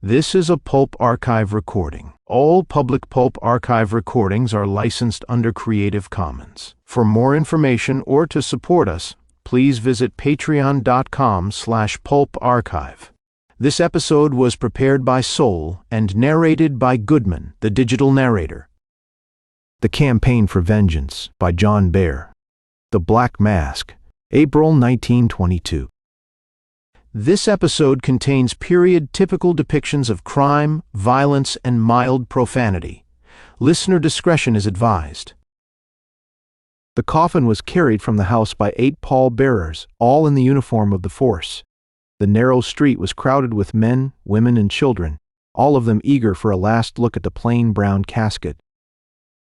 This is a Pulp archive recording. All public Pulp archive recordings are licensed under Creative Commons. For more information or to support us, please visit patreon.com/pulparchive. This episode was prepared by Soul and narrated by Goodman, the digital narrator. The Campaign for Vengeance by John Baer. The Black Mask, April 1922. This episode contains period-typical depictions of crime, violence, and mild profanity. Listener discretion is advised. The coffin was carried from the house by 8 pallbearers, all in the uniform of the force. The narrow street was crowded with men, women, and children, all of them eager for a last look at the plain brown casket.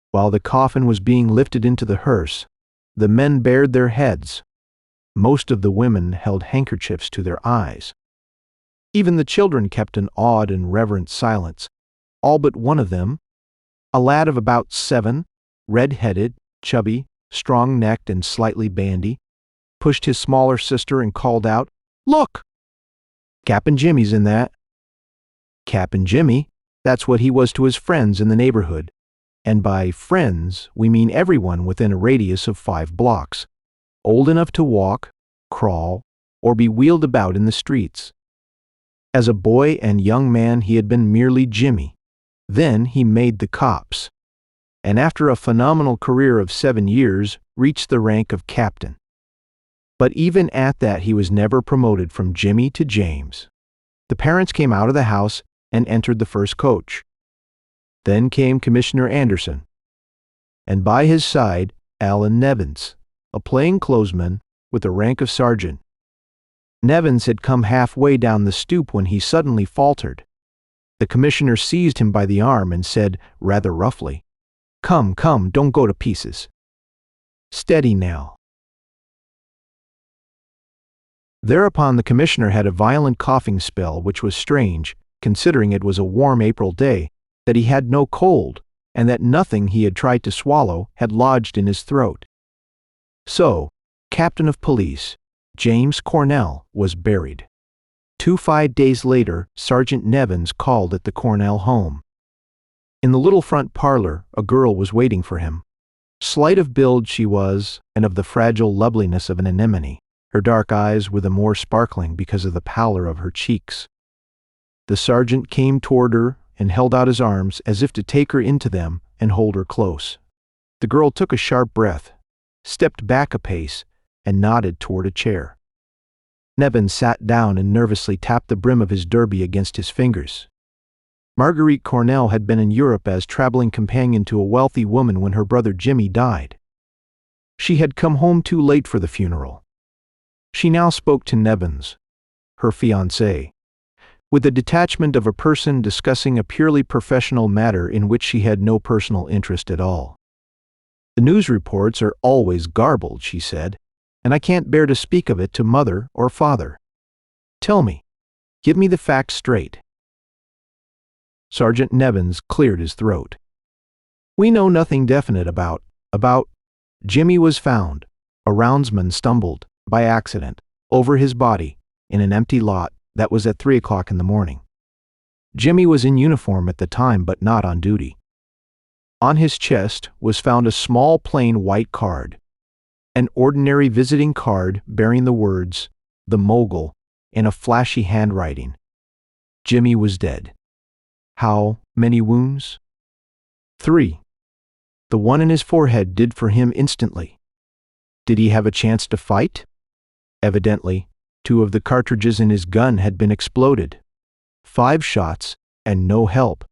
While the coffin was being lifted into the hearse, the men bared their heads. Most of the women held handkerchiefs to their eyes. Even the children kept an awed and reverent silence. All but one of them, a lad of about 7, red-headed, chubby, strong-necked, and slightly bandy, pushed his smaller sister and called out, "Look! Cap'n Jimmy's in that." Cap'n Jimmy, that's what he was to his friends in the neighborhood. And by friends, we mean everyone within a radius of 5 blocks. Old enough to walk, crawl, or be wheeled about in the streets. As a boy and young man, he had been merely Jimmy. Then he made the cops, and after a phenomenal career of 7 years, reached the rank of captain. But even at that, he was never promoted from Jimmy to James. The parents came out of the house and entered the first coach. Then came Commissioner Anderson, and by his side, Alan Nevins, a plainclothesman with the rank of sergeant. Nevins had come halfway down the stoop when he suddenly faltered. The commissioner seized him by the arm and said, rather roughly, "Come, don't go to pieces. Steady now." Thereupon the commissioner had a violent coughing spell, which was strange, considering it was a warm April day, that he had no cold, and that nothing he had tried to swallow had lodged in his throat. So, Captain of Police, James Cornell, was buried. 5 days later, Sergeant Nevins called at the Cornell home. In the little front parlor, a girl was waiting for him. Slight of build she was, and of the fragile loveliness of an anemone. Her dark eyes were the more sparkling because of the pallor of her cheeks. The sergeant came toward her and held out his arms as if to take her into them and hold her close. The girl took a sharp breath, stepped back a pace, and nodded toward a chair. Nevins sat down and nervously tapped the brim of his derby against his fingers. Marguerite Cornell had been in Europe as traveling companion to a wealthy woman when her brother Jimmy died. She had come home too late for the funeral. She now spoke to Nevins, her fiancé, with the detachment of a person discussing a purely professional matter in which she had no personal interest at all. "The news reports are always garbled," she said, "and I can't bear to speak of it to mother or father. Tell me, give me the facts straight." Sergeant Nevins cleared his throat. "We know nothing definite about Jimmy was found. A roundsman stumbled, by accident, over his body, in an empty lot. That was at 3 o'clock in the morning. Jimmy was in uniform at the time but not on duty. On his chest was found a small plain white card, an ordinary visiting card bearing the words, 'The Mogul,' in a flashy handwriting. Jimmy was dead. How many wounds? 3. The one in his forehead did for him instantly. Did he have a chance to fight? Evidently, 2 of the cartridges in his gun had been exploded. 5 shots, and no help.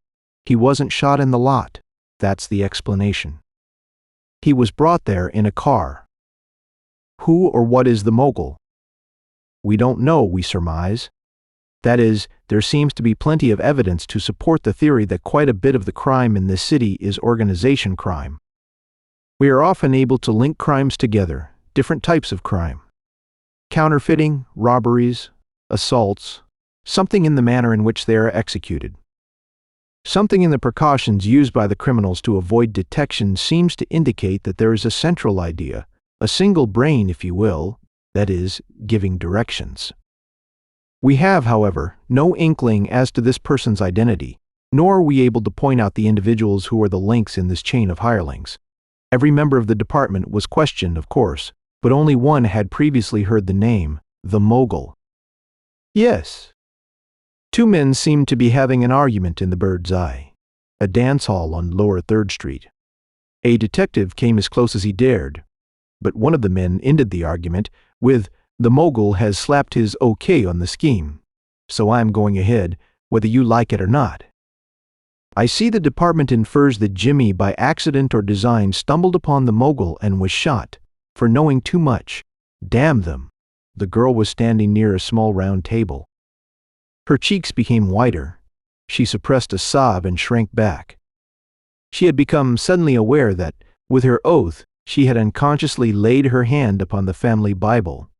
He wasn't shot in the lot. That's the explanation. He was brought there in a car. Who or what is the Mogul? We don't know, we surmise. That is, there seems to be plenty of evidence to support the theory that quite a bit of the crime in this city is organization crime. We are often able to link crimes together, different types of crime. Counterfeiting, robberies, assaults, something in the manner in which they are executed. Something in the precautions used by the criminals to avoid detection seems to indicate that there is a central idea, a single brain, if you will, that is, giving directions. We have, however, no inkling as to this person's identity, nor are we able to point out the individuals who are the links in this chain of hirelings. Every member of the department was questioned, of course, but only one had previously heard the name, the Mogul. Yes. Two men seemed to be having an argument in the Bird's Eye, a dance hall on Lower 3rd Street. A detective came as close as he dared, but one of the men ended the argument with, "The Mogul has slapped his okay on the scheme, so I'm going ahead, whether you like it or not." I see the department infers that Jimmy by accident or design stumbled upon the Mogul and was shot, for knowing too much. Damn them. The girl was standing near a small round table. Her cheeks became whiter. She suppressed a sob and shrank back. She had become suddenly aware that, with her oath, she had unconsciously laid her hand upon the family Bible.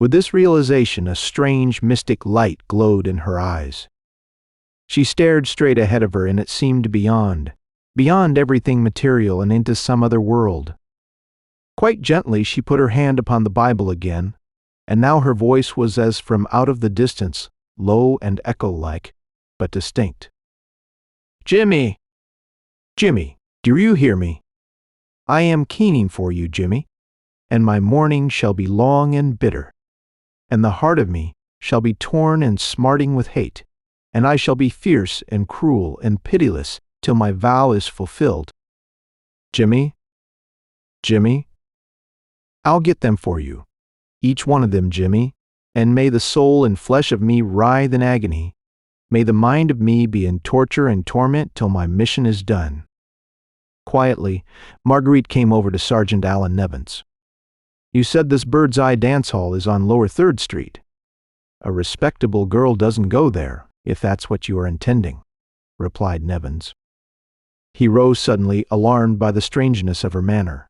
With this realization, a strange, mystic light glowed in her eyes. She stared straight ahead of her, and it seemed beyond everything material and into some other world. Quite gently, she put her hand upon the Bible again, and now her voice was as from out of the distance, low and echo-like, but distinct. "Jimmy! Jimmy, do you hear me? I am keening for you, Jimmy, and my mourning shall be long and bitter, and the heart of me shall be torn and smarting with hate, and I shall be fierce and cruel and pitiless till my vow is fulfilled. Jimmy, Jimmy, I'll get them for you, each one of them, Jimmy, and may the soul and flesh of me writhe in agony. May the mind of me be in torture and torment till my mission is done." Quietly, Marguerite came over to Sergeant Alan Nevins. "You said this Bird's Eye dance hall is on Lower 3rd Street. A respectable girl doesn't go there, if that's what you are intending," replied Nevins. He rose suddenly, alarmed by the strangeness of her manner.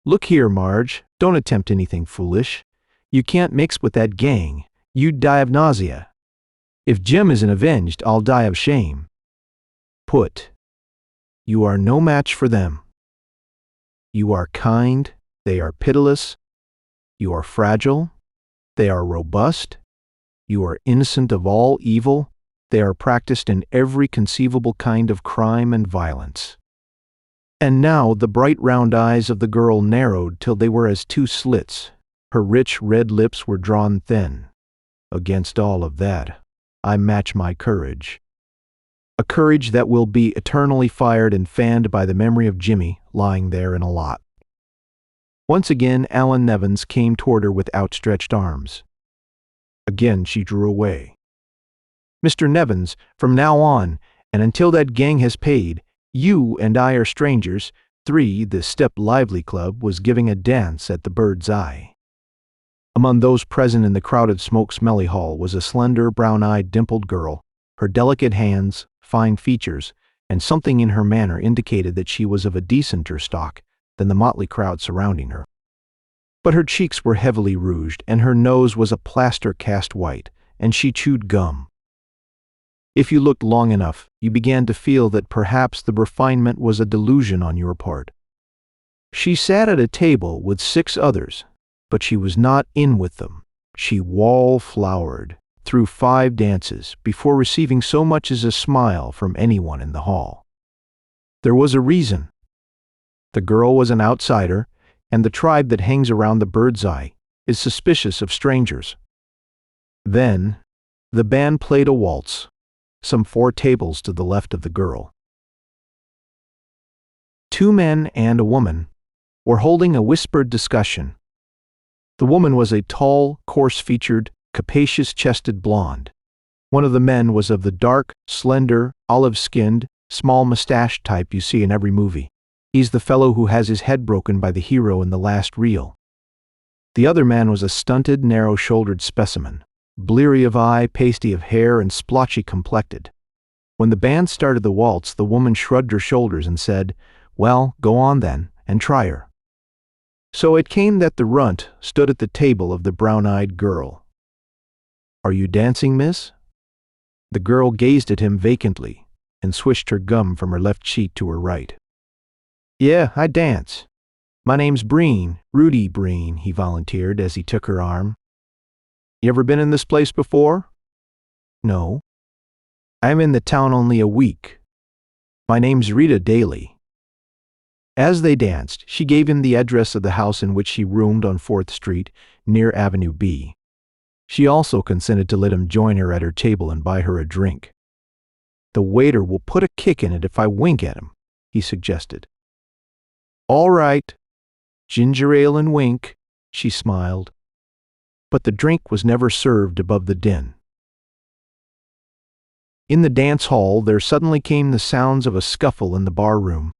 "Look here, Marge, don't attempt anything foolish. You can't mix with that gang. You'd die of nausea. If Jim isn't avenged, I'll die of shame. Put. You are no match for them. You are kind, they are pitiless. You are fragile, they are robust. You are innocent of all evil, they are practiced in every conceivable kind of crime and violence." And now the bright round eyes of the girl narrowed till they were as two slits. Her rich red lips were drawn thin. "Against all of that, I match my courage. A courage that will be eternally fired and fanned by the memory of Jimmy lying there in a lot." Once again, Alan Nevins came toward her with outstretched arms. Again she drew away. "Mr. Nevins, from now on, and until that gang has paid, you and I are strangers. 3, the Step Lively Club was giving a dance at the Bird's Eye." Among those present in the crowded smoke-smelly hall was a slender, brown-eyed, dimpled girl. Her delicate hands, fine features, and something in her manner indicated that she was of a decenter stock than the motley crowd surrounding her. But her cheeks were heavily rouged, and her nose was a plaster cast white, and she chewed gum. If you looked long enough, you began to feel that perhaps the refinement was a delusion on your part. She sat at a table with 6 others, but she was not in with them. She wall-flowered through 5 dances before receiving so much as a smile from anyone in the hall. There was a reason. The girl was an outsider, and the tribe that hangs around the Bird's Eye is suspicious of strangers. Then, the band played a waltz, some 4 tables to the left of the girl. 2 men and a woman were holding a whispered discussion. The woman was a tall, coarse-featured, capacious-chested blonde. One of the men was of the dark, slender, olive-skinned, small-mustached type you see in every movie. He's the fellow who has his head broken by the hero in the last reel. The other man was a stunted, narrow-shouldered specimen, bleary of eye, pasty of hair, and splotchy complected. When the band started the waltz, the woman shrugged her shoulders and said, "Well, go on then, and try her." So it came that the runt stood at the table of the brown-eyed girl. "Are you dancing, miss?" The girl gazed at him vacantly and swished her gum from her left cheek to her right. "Yeah, I dance. My name's Breen, Rudy Breen," he volunteered as he took her arm. You ever been in this place before? No. I'm in the town only a week. My name's Rita Daly. As they danced, she gave him the address of the house in which she roomed on 4th Street, near Avenue B. She also consented to let him join her at her table and buy her a drink. The waiter will put a kick in it if I wink at him, he suggested. All right. Ginger ale and wink, she smiled. But the drink was never served above the din. In the dance hall, there suddenly came the sounds of a scuffle in the bar room.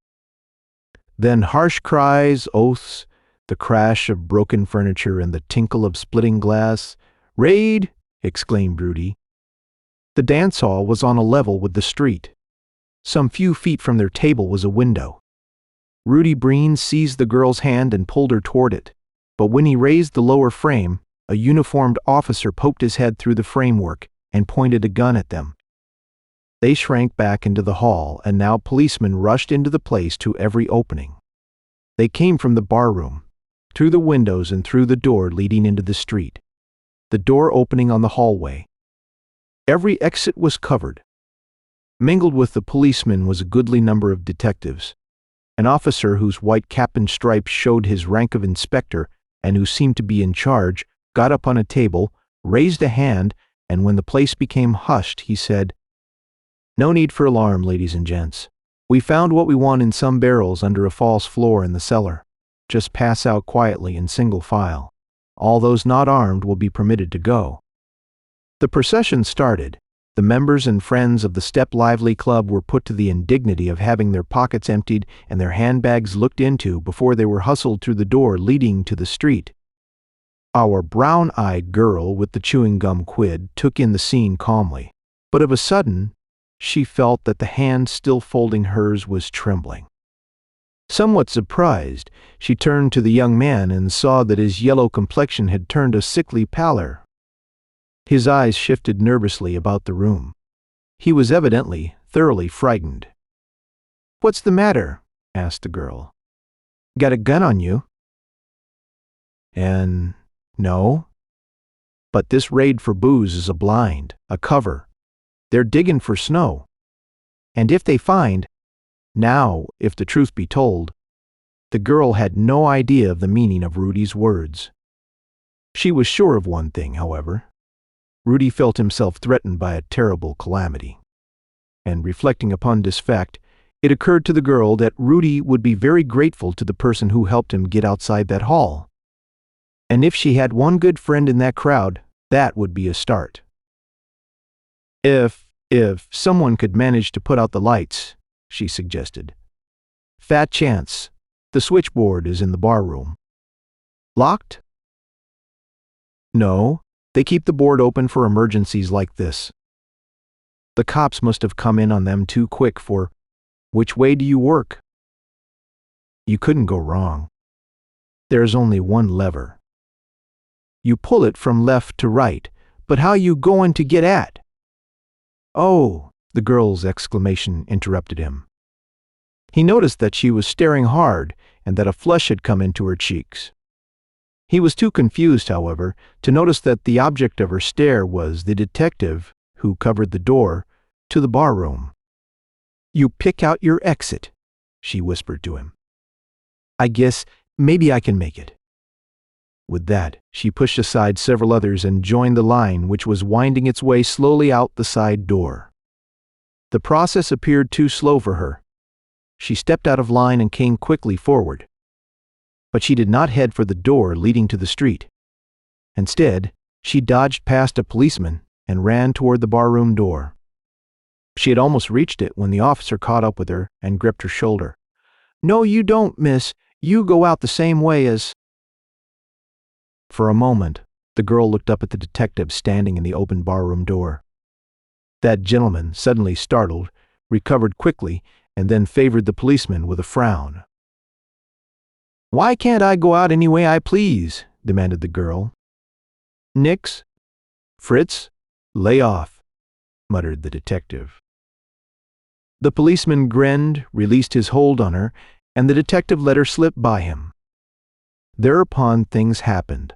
Then harsh cries, oaths, the crash of broken furniture and the tinkle of splitting glass. "Raid!" exclaimed Rudy. The dance hall was on a level with the street. Some few feet from their table was a window. Rudy Breen seized the girl's hand and pulled her toward it, but when he raised the lower frame, a uniformed officer poked his head through the framework and pointed a gun at them. They shrank back into the hall, and now policemen rushed into the place to every opening. They came from the barroom, through the windows and through the door leading into the street, the door opening on the hallway. Every exit was covered. Mingled with the policemen was a goodly number of detectives. An officer whose white cap and stripes showed his rank of inspector and who seemed to be in charge got up on a table, raised a hand, and when the place became hushed, he said, "No need for alarm, ladies and gents. We found what we want in some barrels under a false floor in the cellar. Just pass out quietly in single file. All those not armed will be permitted to go." The procession started. The members and friends of the Step Lively Club were put to the indignity of having their pockets emptied and their handbags looked into before they were hustled through the door leading to the street. Our brown-eyed girl with the chewing gum quid took in the scene calmly, but of a sudden, she felt that the hand still folding hers was trembling. Somewhat surprised, she turned to the young man and saw that his yellow complexion had turned a sickly pallor. His eyes shifted nervously about the room. He was evidently thoroughly frightened. "What's the matter?" asked the girl. "Got a gun on you?" "And no. But this raid for booze is a blind, a cover. They're digging for snow. And if they find, now, if the truth be told," the girl had no idea of the meaning of Rudy's words. She was sure of one thing, however. Rudy felt himself threatened by a terrible calamity. And reflecting upon this fact, it occurred to the girl that Rudy would be very grateful to the person who helped him get outside that hall. And if she had one good friend in that crowd, that would be a start. If someone could manage to put out the lights, she suggested. "Fat chance. The switchboard is in the bar room." "Locked?" "No. They keep the board open for emergencies like this." The cops must have come in on them too quick for, "Which way do you work?" You couldn't go wrong. There's only one lever. You pull it from left to right, but how you going to get at? "Oh," the girl's exclamation interrupted him. He noticed that she was staring hard and that a flush had come into her cheeks. He was too confused, however, to notice that the object of her stare was the detective who covered the door to the barroom. "You pick out your exit," she whispered to him. "I guess maybe I can make it." With that, she pushed aside several others and joined the line which was winding its way slowly out the side door. The process appeared too slow for her. She stepped out of line and came quickly forward. But she did not head for the door leading to the street. Instead, she dodged past a policeman and ran toward the barroom door. She had almost reached it when the officer caught up with her and gripped her shoulder. "No, you don't, miss. You go out the same way as—" For a moment, the girl looked up at the detective standing in the open barroom door. That gentleman, suddenly startled, recovered quickly and then favored the policeman with a frown. "Why can't I go out any way I please?" demanded the girl. "Nix. Fritz, lay off," muttered the detective. The policeman grinned, released his hold on her, and the detective let her slip by him. Thereupon things happened.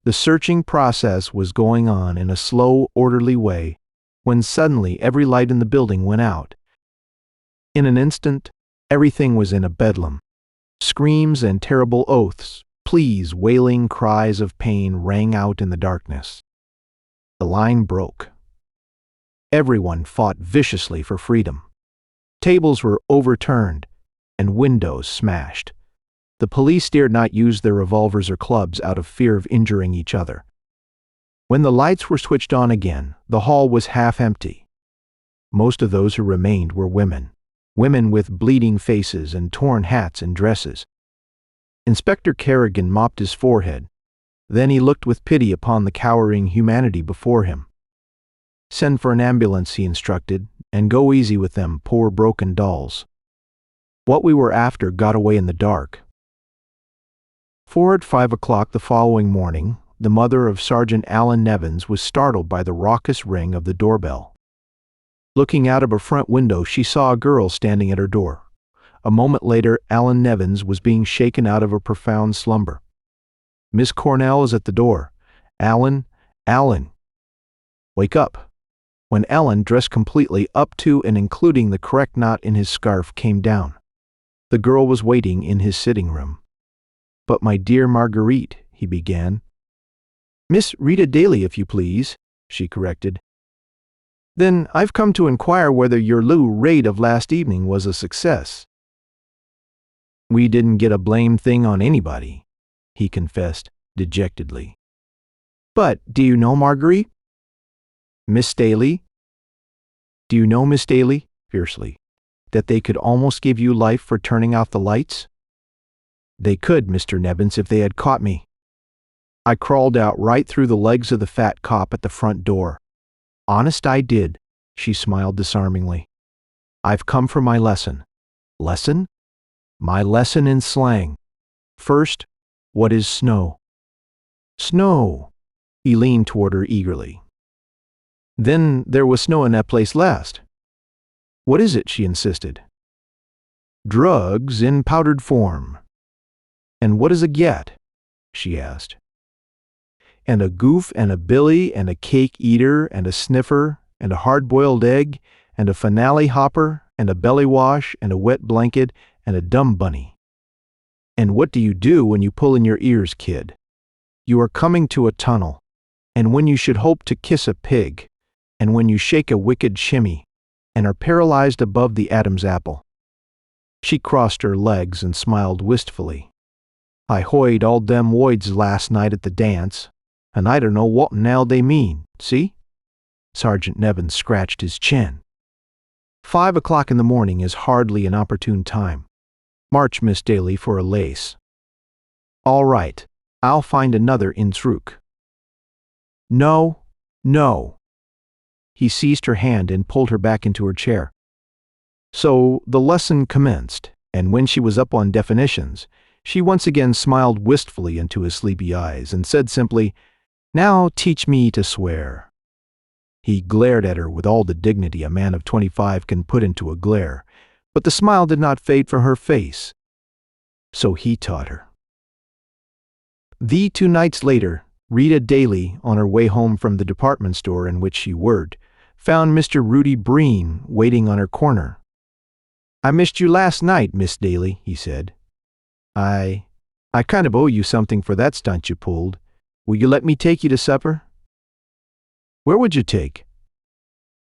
The searching process was going on in a slow, orderly way, when suddenly every light in the building went out. In an instant, everything was in a bedlam. Screams and terrible oaths, pleas, wailing cries of pain rang out in the darkness. The line broke. Everyone fought viciously for freedom. Tables were overturned and windows smashed. The police dared not use their revolvers or clubs out of fear of injuring each other. When the lights were switched on again, the hall was half empty. Most of those who remained were women with bleeding faces and torn hats and dresses. Inspector Kerrigan mopped his forehead. Then he looked with pity upon the cowering humanity before him. "Send for an ambulance," he instructed, "and go easy with them poor broken dolls." What we were after got away in the dark. At 5 o'clock the following morning, the mother of Sergeant Alan Nevins was startled by the raucous ring of the doorbell. Looking out of her front window, she saw a girl standing at her door. A moment later, Alan Nevins was being shaken out of a profound slumber. "Miss Cornell is at the door. Alan, wake up." When Alan, dressed completely up to and including the correct knot in his scarf, came down, the girl was waiting in his sitting room. "But my dear Marguerite," he began. "Miss Rita Daly, if you please," she corrected. "Then I've come to inquire whether your little raid of last evening was a success." "We didn't get a blame thing on anybody," he confessed dejectedly. "But do you know Marguerite?" "Miss Daly?" "Do you know, Miss Daly," fiercely, "that they could almost give you life for turning out the lights?" "They could, Mr. Nevins, if they had caught me. I crawled out right through the legs of the fat cop at the front door. Honest I did," she smiled disarmingly. "I've come for my lesson." "Lesson?" "My lesson in slang. First, what is snow?" "Snow." He leaned toward her eagerly. "Then there was snow in that place last." "What is it?" she insisted. "Drugs in powdered form." "And what is a get?" she asked. "And a goof and a billy and a cake eater and a sniffer and a hard-boiled egg and a finale hopper and a belly wash and a wet blanket and a dumb bunny. And what do you do when you pull in your ears, kid? You are coming to a tunnel, and when you should hope to kiss a pig, and when you shake a wicked shimmy, and are paralyzed above the Adam's apple." She crossed her legs and smiled wistfully. "I hoid all them woids last night at the dance, and I don't know what now they mean, see?" Sergeant Nevins scratched his chin. 5 o'clock in the morning is hardly an opportune time. March, Miss Daly, for a lace." "All right, I'll find another intruk." "No, no." He seized her hand and pulled her back into her chair. So the lesson commenced, and when she was up on definitions, she once again smiled wistfully into his sleepy eyes and said simply, "Now teach me to swear." He glared at her with all the dignity a man of 25 can put into a glare, but the smile did not fade from her face. So he taught her. 2 nights later, Rita Daly, on her way home from the department store in which she worked, found Mr. Rudy Breen waiting on her corner. "I missed you last night, Miss Daly," he said. I kind of owe you something for that stunt you pulled. Will you let me take you to supper?" "Where would you take?"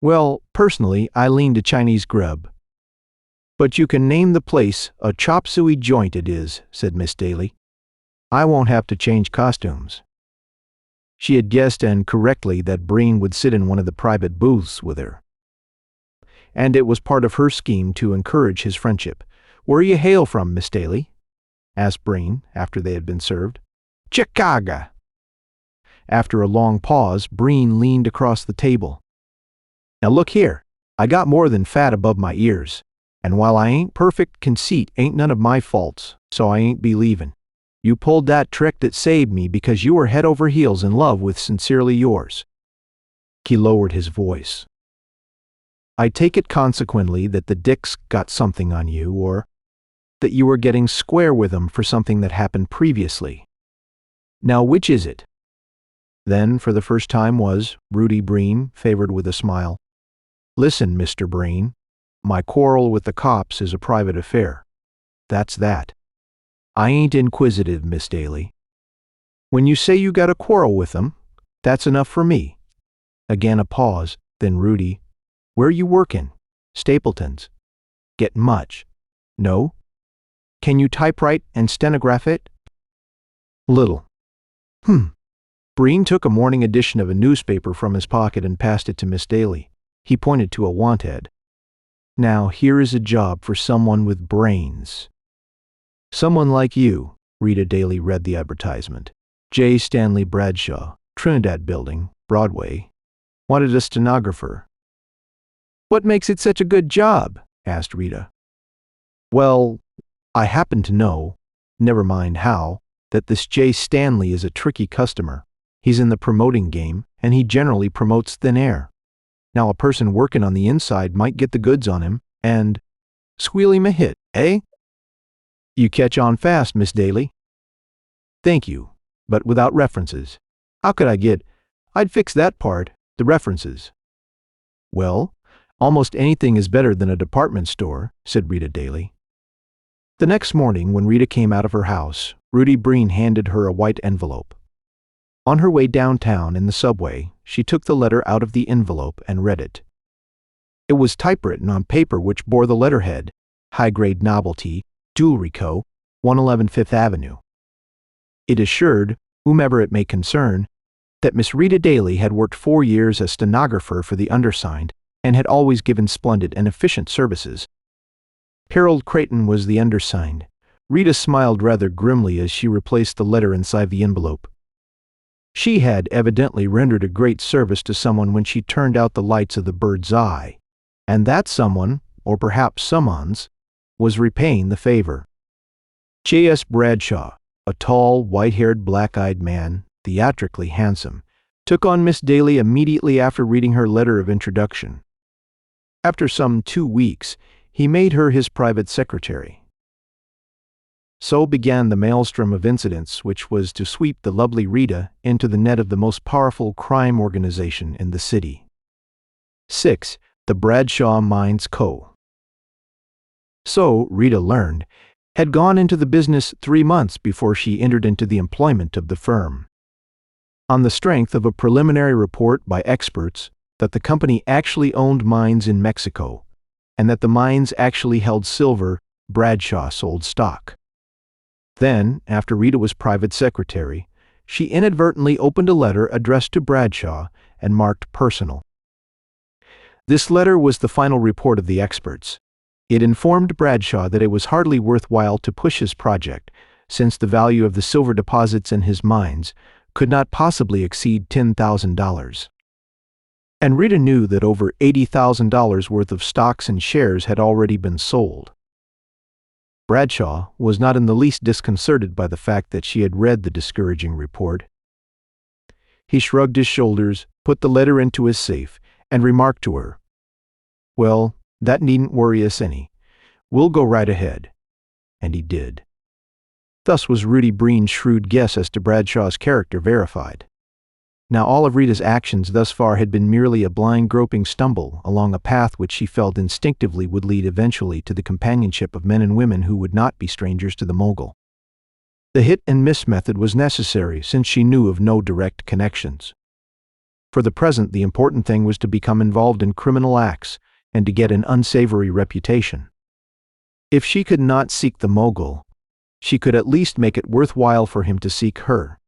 "Well, personally, I lean to Chinese grub." "But you can name the place, a chop suey joint it is," said Miss Daly. "I won't have to change costumes." She had guessed, and correctly, that Breen would sit in one of the private booths with her. And it was part of her scheme to encourage his friendship. "Where you hail from, Miss Daly?" asked Breen, after they had been served. "Chicago." After a long pause, Breen leaned across the table. "Now look here, I got more than fat above my ears, and while I ain't perfect, conceit ain't none of my faults, so I ain't be leavin'. You pulled that trick that saved me because you were head over heels in love with Sincerely Yours." He lowered his voice. "I take it consequently that the dicks got something on you, or that you were getting square with them for something that happened previously. Now which is it? Then, for the first time, was Rudy Breen, favored with a smile. "Listen, Mr. Breen, my quarrel with the cops is a private affair. That's that. I ain't inquisitive, Miss Daly. When you say you got a quarrel with them, that's enough for me." Again a pause, then Rudy, "Where you workin'? Stapleton's. Gettin' much? No? Can you typewrite and stenograph it?" "Little." Breen took a morning edition of a newspaper from his pocket and passed it to Miss Daly. He pointed to a want-ad. "Now here is a job for someone with brains." "Someone like you," Rita Daly read the advertisement. "J. Stanley Bradshaw, Trinidad Building, Broadway. Wanted a stenographer." "What makes it such a good job?" asked Rita. "Well, I happen to know, never mind how, that this J. Stanley is a tricky customer. He's in the promoting game, and he generally promotes thin air. Now a person working on the inside might get the goods on him and squeal him a hit, eh?" "You catch on fast, Miss Daly." "Thank you, but without references. How could I'd fix that part, the references." "Well, almost anything is better than a department store," said Rita Daly. The next morning, when Rita came out of her house, Rudy Breen handed her a white envelope. On her way downtown in the subway, she took the letter out of the envelope and read it. It was typewritten on paper which bore the letterhead, "High-Grade Novelty, Jewelry Co., 111 Fifth Avenue." It assured, whomever it may concern, that Miss Rita Daly had worked 4 years as stenographer for the undersigned and had always given splendid and efficient services. Harold Creighton was the undersigned. Rita smiled rather grimly as she replaced the letter inside the envelope. She had evidently rendered a great service to someone when she turned out the lights of the Bird's Eye, and that someone, or perhaps someones, was repaying the favor. J.S. Bradshaw, a tall, white-haired, black-eyed man, theatrically handsome, took on Miss Daly immediately after reading her letter of introduction. After some 2 weeks, he made her his private secretary. So began the maelstrom of incidents which was to sweep the lovely Rita into the net of the most powerful crime organization in the city. 6. The Bradshaw Mines Co. So, Rita learned, had gone into the business 3 months before she entered into the employment of the firm. On the strength of a preliminary report by experts that the company actually owned mines in Mexico, and that the mines actually held silver, Bradshaw sold stock. Then, after Rita was private secretary, she inadvertently opened a letter addressed to Bradshaw and marked personal. This letter was the final report of the experts. It informed Bradshaw that it was hardly worthwhile to push his project, since the value of the silver deposits in his mines could not possibly exceed $10,000. And Rita knew that over $80,000 worth of stocks and shares had already been sold. Bradshaw was not in the least disconcerted by the fact that she had read the discouraging report. He shrugged his shoulders, put the letter into his safe, and remarked to her, "Well, that needn't worry us any. We'll go right ahead." And he did. Thus was Rudy Breen's shrewd guess as to Bradshaw's character verified. Now all of Rita's actions thus far had been merely a blind groping stumble along a path which she felt instinctively would lead eventually to the companionship of men and women who would not be strangers to the Mogul. The hit-and-miss method was necessary since she knew of no direct connections. For the present, the important thing was to become involved in criminal acts and to get an unsavory reputation. If she could not seek the Mogul, she could at least make it worthwhile for him to seek her.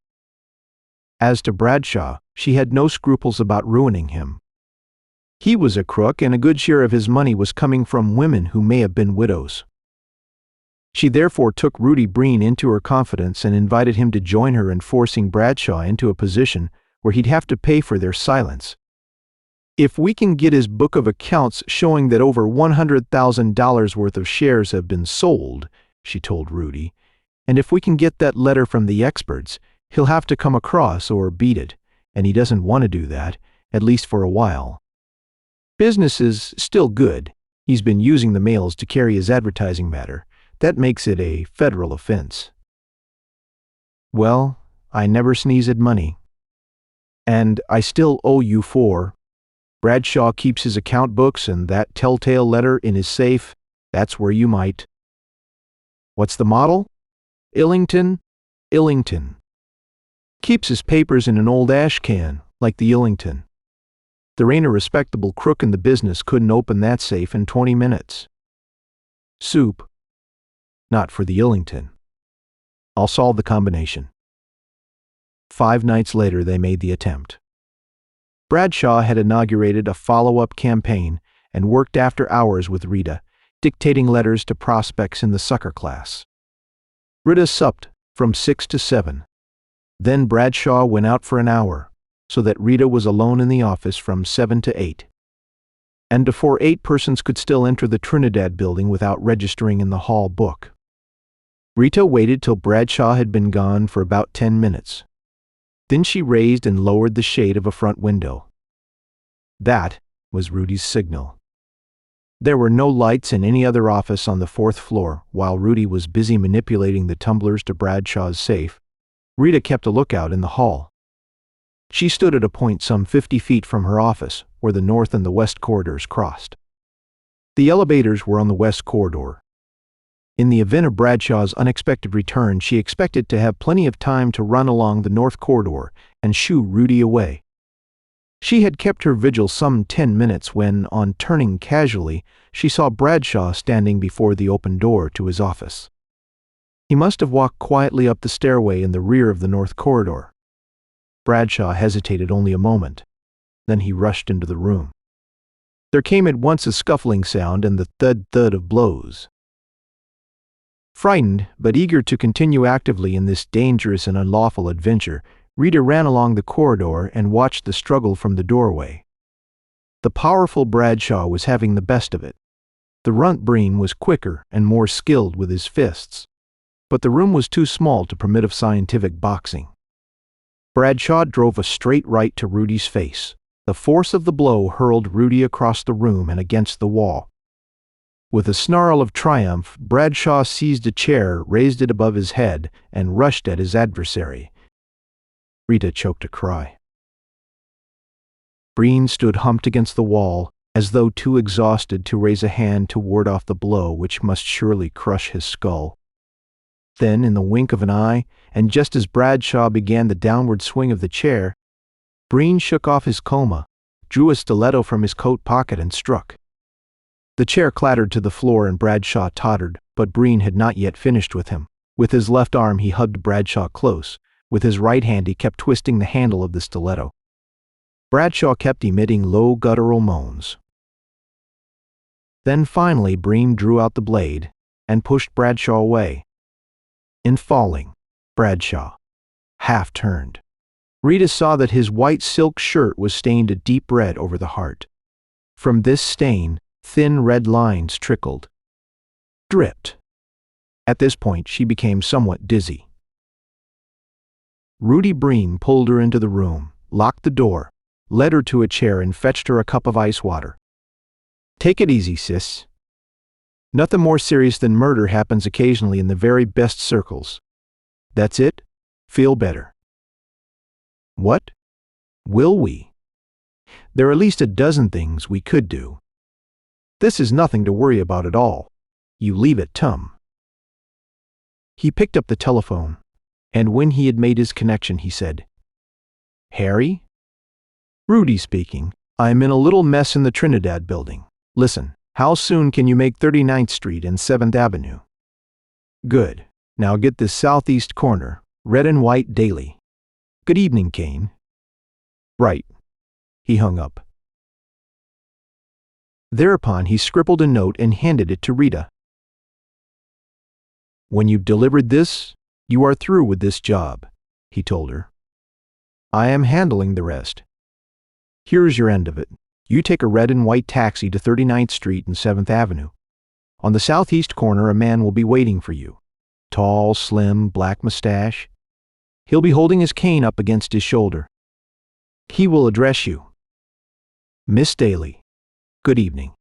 As to Bradshaw, she had no scruples about ruining him. He was a crook, and a good share of his money was coming from women who may have been widows. She therefore took Rudy Breen into her confidence and invited him to join her in forcing Bradshaw into a position where he'd have to pay for their silence. "If we can get his book of accounts showing that over $100,000 worth of shares have been sold," she told Rudy, "and if we can get that letter from the experts, he'll have to come across or beat it, and he doesn't want to do that, at least for a while. Business is still good. He's been using the mails to carry his advertising matter. That makes it a federal offense." "Well, I never sneeze at money." And I still owe you 4. Bradshaw keeps his account books and that telltale letter in his safe. That's where you might. What's the model? Illington? Illington. Keeps his papers in an old ash can, like the Illington. There ain't a respectable crook in the business couldn't open that safe in 20 minutes. Soup. Not for the Illington. I'll solve the combination. 5 nights later they made the attempt. Bradshaw had inaugurated a follow-up campaign and worked after hours with Rita, dictating letters to prospects in the sucker class. Rita supped from 6 to 7. Then Bradshaw went out for an hour, so that Rita was alone in the office from 7 to 8. And before 8 persons could still enter the Trinidad building without registering in the hall book. Rita waited till Bradshaw had been gone for about 10 minutes. Then she raised and lowered the shade of a front window. That was Rudy's signal. There were no lights in any other office on the 4th floor. While Rudy was busy manipulating the tumblers to Bradshaw's safe, Rita kept a lookout in the hall. She stood at a point some 50 feet from her office, where the north and the west corridors crossed. The elevators were on the west corridor. In the event of Bradshaw's unexpected return, she expected to have plenty of time to run along the north corridor and shoo Rudy away. She had kept her vigil some 10 minutes when, on turning casually, she saw Bradshaw standing before the open door to his office. He must have walked quietly up the stairway in the rear of the north corridor. Bradshaw hesitated only a moment. Then he rushed into the room. There came at once a scuffling sound and the thud-thud of blows. Frightened, but eager to continue actively in this dangerous and unlawful adventure, Rita ran along the corridor and watched the struggle from the doorway. The powerful Bradshaw was having the best of it. The runt Breen was quicker and more skilled with his fists. But the room was too small to permit of scientific boxing. Bradshaw drove a straight right to Rudy's face. The force of the blow hurled Rudy across the room and against the wall. With a snarl of triumph, Bradshaw seized a chair, raised it above his head, and rushed at his adversary. Rita choked a cry. Breen stood humped against the wall, as though too exhausted to raise a hand to ward off the blow which must surely crush his skull. Then, in the wink of an eye, and just as Bradshaw began the downward swing of the chair, Breen shook off his coma, drew a stiletto from his coat pocket and struck. The chair clattered to the floor and Bradshaw tottered, but Breen had not yet finished with him. With his left arm he hugged Bradshaw close. With his right hand he kept twisting the handle of the stiletto. Bradshaw kept emitting low guttural moans. Then finally Breen drew out the blade and pushed Bradshaw away. In falling, Bradshaw half turned. Rita saw that his white silk shirt was stained a deep red over the heart. From this stain, thin red lines trickled. Dripped. At this point, she became somewhat dizzy. Rudy Breen pulled her into the room, locked the door, led her to a chair and fetched her a cup of ice water. Take it easy, sis. Nothing more serious than murder happens occasionally in the very best circles. That's it? Feel better. What? Will we? There are at least a dozen things we could do. This is nothing to worry about at all. You leave it tum. He picked up the telephone, and when he had made his connection, he said, Harry? Rudy speaking. I'm in a little mess in the Trinidad building. Listen, how soon can you make 39th Street and 7th Avenue? Good. Now get this southeast corner, red and white daily. Good evening, Kane. Right. He hung up. Thereupon he scribbled a note and handed it to Rita. When you've delivered this, you are through with this job, he told her. I am handling the rest. Here's your end of it. You take a red and white taxi to 39th Street and 7th Avenue. On the southeast corner, a man will be waiting for you. Tall, slim, black mustache. He'll be holding his cane up against his shoulder. He will address you. Miss Daly. Good evening.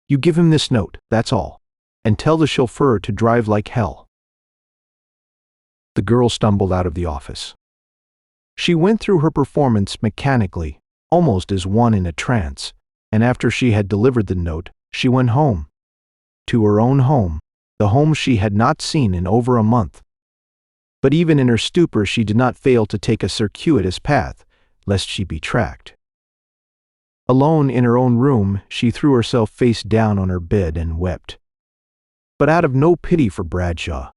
You give him this note, that's all, and tell the chauffeur to drive like hell. The girl stumbled out of the office. She went through her performance mechanically, almost as one in a trance, and after she had delivered the note, she went home. To her own home, the home she had not seen in over a month. But even in her stupor she did not fail to take a circuitous path, lest she be tracked. Alone in her own room, she threw herself face down on her bed and wept. But out of no pity for Bradshaw.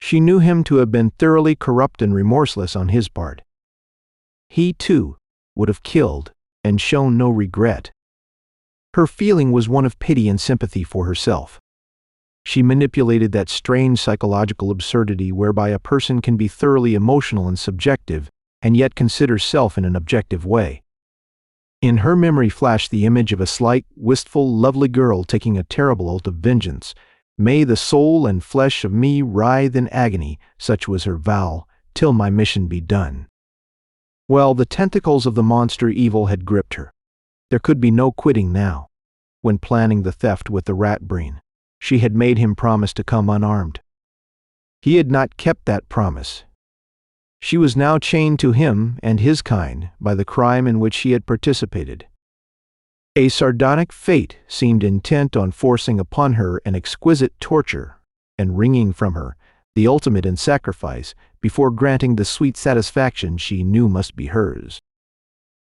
She knew him to have been thoroughly corrupt and remorseless on his part. He, too, would have killed and shown no regret. Her feeling was one of pity and sympathy for herself. She manipulated that strange psychological absurdity whereby a person can be thoroughly emotional and subjective and yet consider self in an objective way. In her memory flashed the image of a slight, wistful, lovely girl taking a terrible oath of vengeance. May the soul and flesh of me writhe in agony, such was her vow, till my mission be done. Well, the tentacles of the monster evil had gripped her. There could be no quitting now. When planning the theft with the rat brain, she had made him promise to come unarmed. He had not kept that promise. She was now chained to him and his kind by the crime in which she had participated. A sardonic fate seemed intent on forcing upon her an exquisite torture and wringing from her the ultimate in sacrifice before granting the sweet satisfaction she knew must be hers.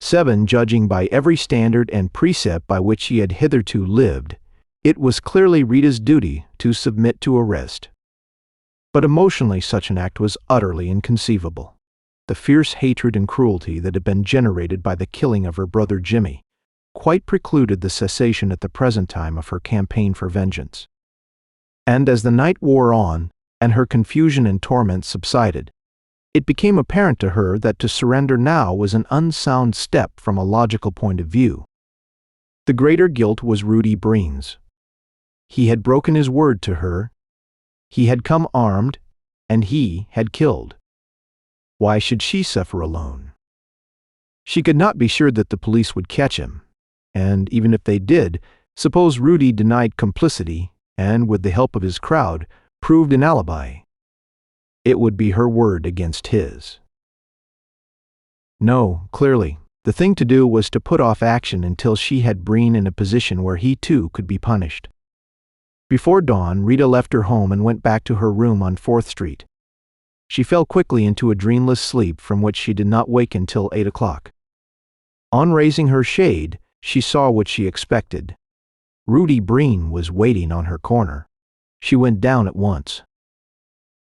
7. Judging by every standard and precept by which she had hitherto lived, it was clearly Rita's duty to submit to arrest. But emotionally such an act was utterly inconceivable. The fierce hatred and cruelty that had been generated by the killing of her brother Jimmy quite precluded the cessation at the present time of her campaign for vengeance. And as the night wore on, and her confusion and torment subsided, it became apparent to her that to surrender now was an unsound step from a logical point of view. The greater guilt was Rudy Breen's. He had broken his word to her, he had come armed, and he had killed. Why should she suffer alone? She could not be sure that the police would catch him, and even if they did, suppose Rudy denied complicity and, with the help of his crowd, proved an alibi. It would be her word against his. No, clearly, the thing to do was to put off action until she had Breen in a position where he too could be punished. Before dawn, Rita left her home and went back to her room on 4th Street. She fell quickly into a dreamless sleep from which she did not wake until 8 o'clock. On raising her shade, she saw what she expected. Rudy Breen was waiting on her corner. She went down at once.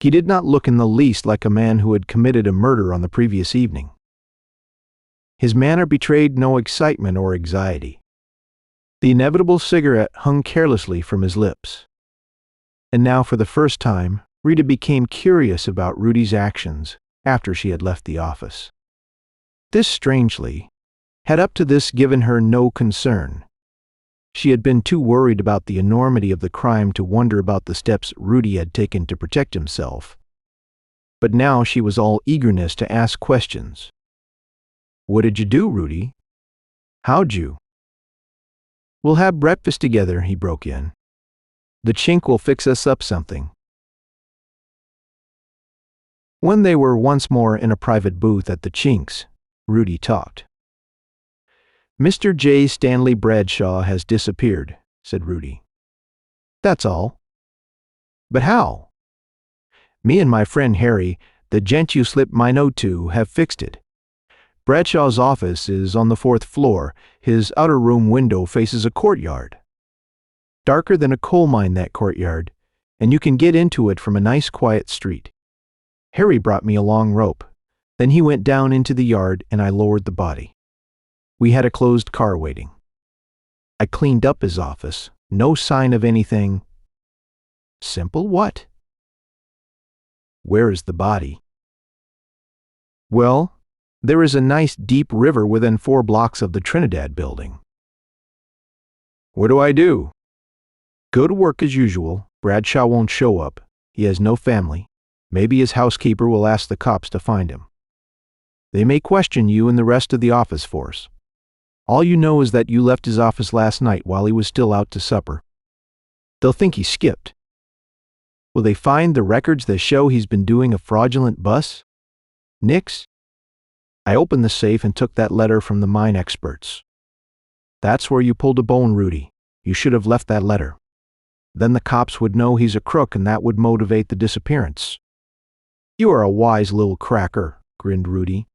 He did not look in the least like a man who had committed a murder on the previous evening. His manner betrayed no excitement or anxiety. The inevitable cigarette hung carelessly from his lips. And now, for the first time, Rita became curious about Rudy's actions after she had left the office. This, strangely, had up to this given her no concern. She had been too worried about the enormity of the crime to wonder about the steps Rudy had taken to protect himself. But now she was all eagerness to ask questions. "What did you do, Rudy? How'd you?" "We'll have breakfast together," he broke in. "The Chink will fix us up something." When they were once more in a private booth at the Chink's, Rudy talked. "Mr. J. Stanley Bradshaw has disappeared," said Rudy. "That's all." "But how?" "Me and my friend Harry, the gent you slipped my note to, have fixed it. Bradshaw's office is on the 4th floor. His outer room window faces a courtyard. Darker than a coal mine, that courtyard, and you can get into it from a nice quiet street. Harry brought me a long rope. Then he went down into the yard and I lowered the body. We had a closed car waiting. I cleaned up his office. No sign of anything." "Simple what?" "Where is the body?" "Well, there is a nice deep river within 4 blocks of the Trinidad building." "What do I do?" "Go to work as usual. Bradshaw won't show up. He has no family. Maybe his housekeeper will ask the cops to find him. They may question you and the rest of the office force. All you know is that you left his office last night while he was still out to supper. They'll think he skipped. Will they find the records that show he's been doing a fraudulent bus? Nix. I opened the safe and took that letter from the mine experts. That's where you pulled a bone, Rudy. You should have left that letter. Then the cops would know he's a crook and that would motivate the disappearance. You are a wise little cracker, grinned Rudy.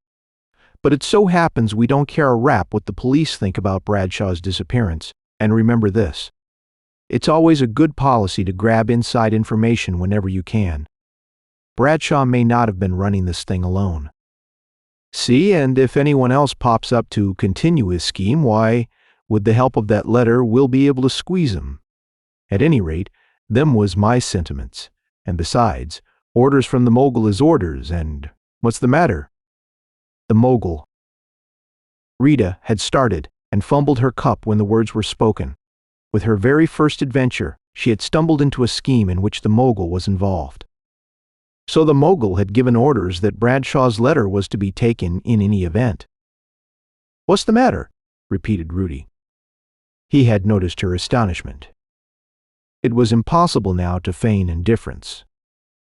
But it so happens we don't care a rap what the police think about Bradshaw's disappearance, and remember this. It's always a good policy to grab inside information whenever you can. Bradshaw may not have been running this thing alone. See, and if anyone else pops up to continue his scheme, why, with the help of that letter, we'll be able to squeeze him. At any rate, them was my sentiments. And besides, orders from the Mogul is orders, and what's the matter? The Mogul. Rita had started and fumbled her cup when the words were spoken. With her very first adventure, she had stumbled into a scheme in which the Mogul was involved. So the Mogul had given orders that Bradshaw's letter was to be taken in any event. "What's the matter?" repeated Rudy. He had noticed her astonishment. It was impossible now to feign indifference.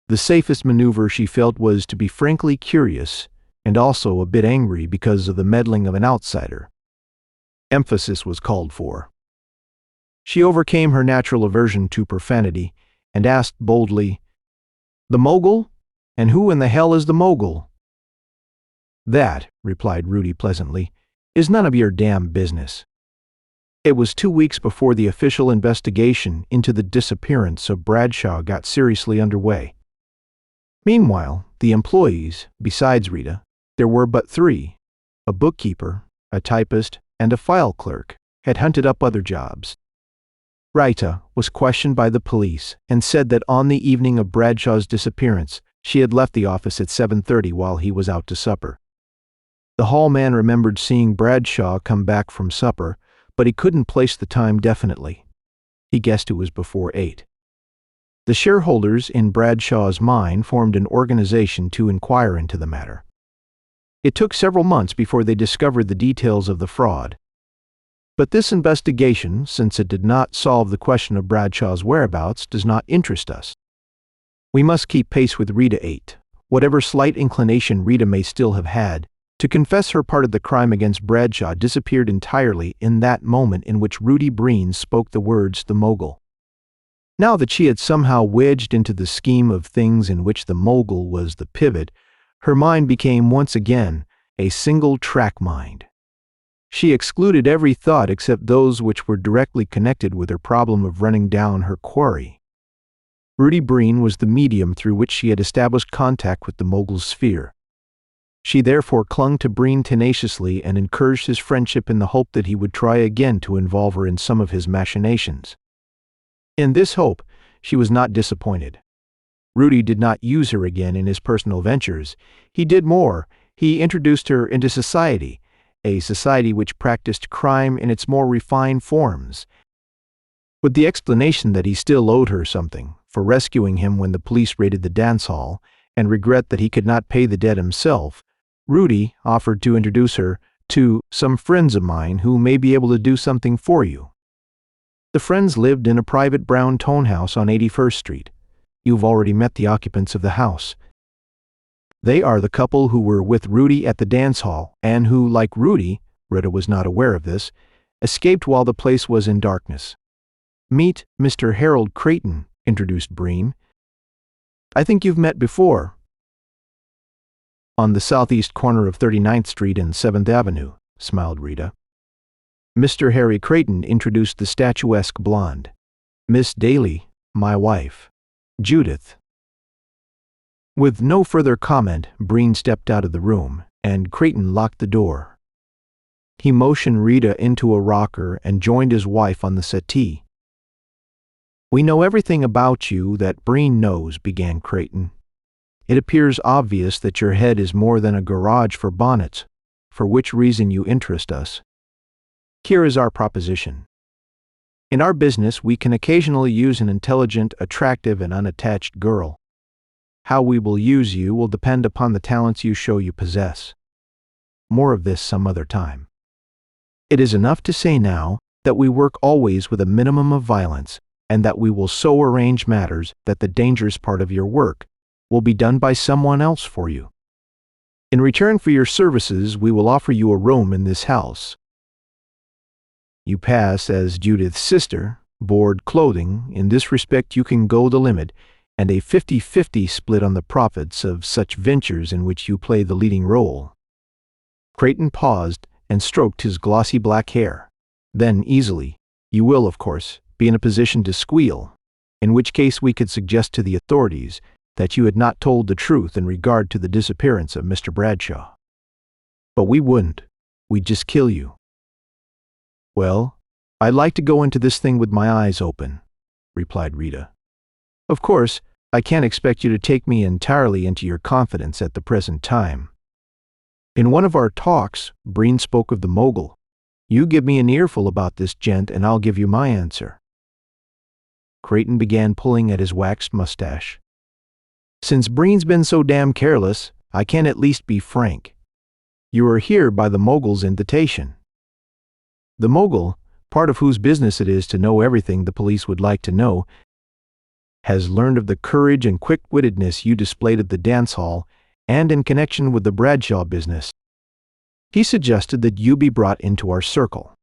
The safest maneuver, she felt, was to be frankly curious and also a bit angry because of the meddling of an outsider. Emphasis was called for. She overcame her natural aversion to profanity and asked boldly, "The Mogul? And who in the hell is the Mogul?" "That," replied Rudy pleasantly, "is none of your damn business." It was 2 weeks before the official investigation into the disappearance of Bradshaw got seriously underway. Meanwhile, the employees, besides Rita, there were but 3, a bookkeeper, a typist, and a file clerk, had hunted up other jobs. Rita was questioned by the police and said that on the evening of Bradshaw's disappearance, she had left the office at 7:30 while he was out to supper. The hall man remembered seeing Bradshaw come back from supper, but he couldn't place the time definitely. He guessed it was before 8. The shareholders in Bradshaw's mine formed an organization to inquire into the matter. It took several months before they discovered the details of the fraud. But this investigation, since it did not solve the question of Bradshaw's whereabouts, does not interest us. We must keep pace with Rita 8, whatever slight inclination Rita may still have had, to confess her part of the crime against Bradshaw disappeared entirely in that moment in which Rudy Breen spoke the words "the Mogul." Now that she had somehow wedged into the scheme of things in which the Mogul was the pivot, her mind became once again a single-track mind. She excluded every thought except those which were directly connected with her problem of running down her quarry. Rudy Breen was the medium through which she had established contact with the Mogul's sphere. She therefore clung to Breen tenaciously and encouraged his friendship in the hope that he would try again to involve her in some of his machinations. In this hope, she was not disappointed. Rudy did not use her again in his personal ventures. He did more. He introduced her into society, a society which practiced crime in its more refined forms. With the explanation that he still owed her something for rescuing him when the police raided the dance hall, and regret that he could not pay the debt himself, Rudy offered to introduce her to some friends of mine who may be able to do something for you. The friends lived in a private brown-tone house on 81st Street. You've already met the occupants of the house. They are the couple who were with Rudy at the dance hall and who, like Rudy, Rita was not aware of this, escaped while the place was in darkness. "Meet Mr. Harold Creighton," introduced Breen. "I think you've met before." "On the southeast corner of 39th Street and 7th Avenue, smiled Rita. Mr. Harry Creighton introduced the statuesque blonde. "Miss Daly, my wife, Judith." With no further comment, Breen stepped out of the room, and Creighton locked the door. He motioned Rita into a rocker and joined his wife on the settee. "We know everything about you that Breen knows," began Creighton. "It appears obvious that your head is more than a garage for bonnets, for which reason you interest us. Here is our proposition. In our business, we can occasionally use an intelligent, attractive, and unattached girl. How we will use you will depend upon the talents you show you possess. More of this some other time. It is enough to say now that we work always with a minimum of violence, and that we will so arrange matters that the dangerous part of your work will be done by someone else for you. In return for your services, we will offer you a room in this house. You pass as Judith's sister, board, clothing. In this respect you can go the limit, and a 50-50 split on the profits of such ventures in which you play the leading role." Creighton paused and stroked his glossy black hair. Then, easily, "You will, of course, be in a position to squeal, in which case we could suggest to the authorities that you had not told the truth in regard to the disappearance of Mr. Bradshaw. But we wouldn't. We'd just kill you." "Well, I'd like to go into this thing with my eyes open," replied Rita. "Of course, I can't expect you to take me entirely into your confidence at the present time. In one of our talks, Breen spoke of the Mogul. You give me an earful about this gent and I'll give you my answer." Creighton began pulling at his waxed mustache. "Since Breen's been so damn careless, I can at least be frank. You are here by the Mogul's invitation. The Mogul, part of whose business it is to know everything the police would like to know, has learned of the courage and quick-wittedness you displayed at the dance hall and in connection with the Bradshaw business. He suggested that you be brought into our circle.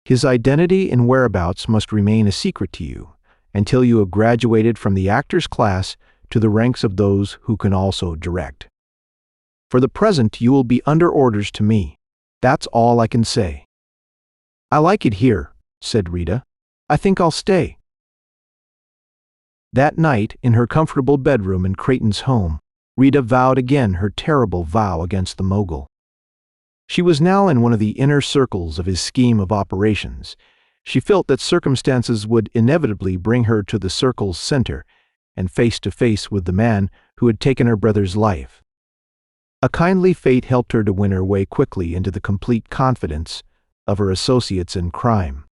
His identity and whereabouts must remain a secret to you until you have graduated from the actor's class to the ranks of those who can also direct. For the present, you will be under orders to me. That's all I can say." "I like it here," said Rita. "I think I'll stay." That night, in her comfortable bedroom in Creighton's home, Rita vowed again her terrible vow against the Mogul. She was now in one of the inner circles of his scheme of operations. She felt that circumstances would inevitably bring her to the circle's center and face to face with the man who had taken her brother's life. A kindly fate helped her to win her way quickly into the complete confidence of her associates in crime.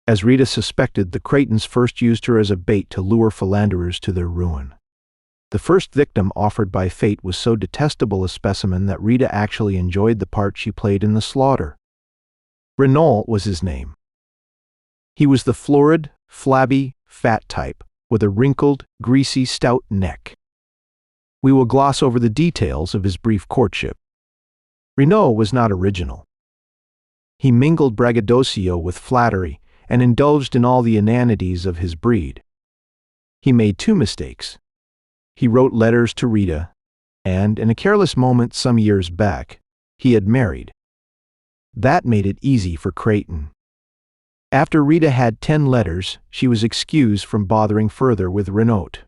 As Rita suspected, the Creightons first used her as a bait to lure philanderers to their ruin. The first victim offered by fate was so detestable a specimen that Rita actually enjoyed the part she played in the slaughter. Renault was his name. He was the florid, flabby, fat type, with a wrinkled, greasy, stout neck. We will gloss over the details of his brief courtship. Renault was not original. He mingled braggadocio with flattery and indulged in all the inanities of his breed. He made two mistakes. He wrote letters to Rita, and, in a careless moment some years back, he had married. That made it easy for Creighton. After Rita had 10 letters, she was excused from bothering further with Renault.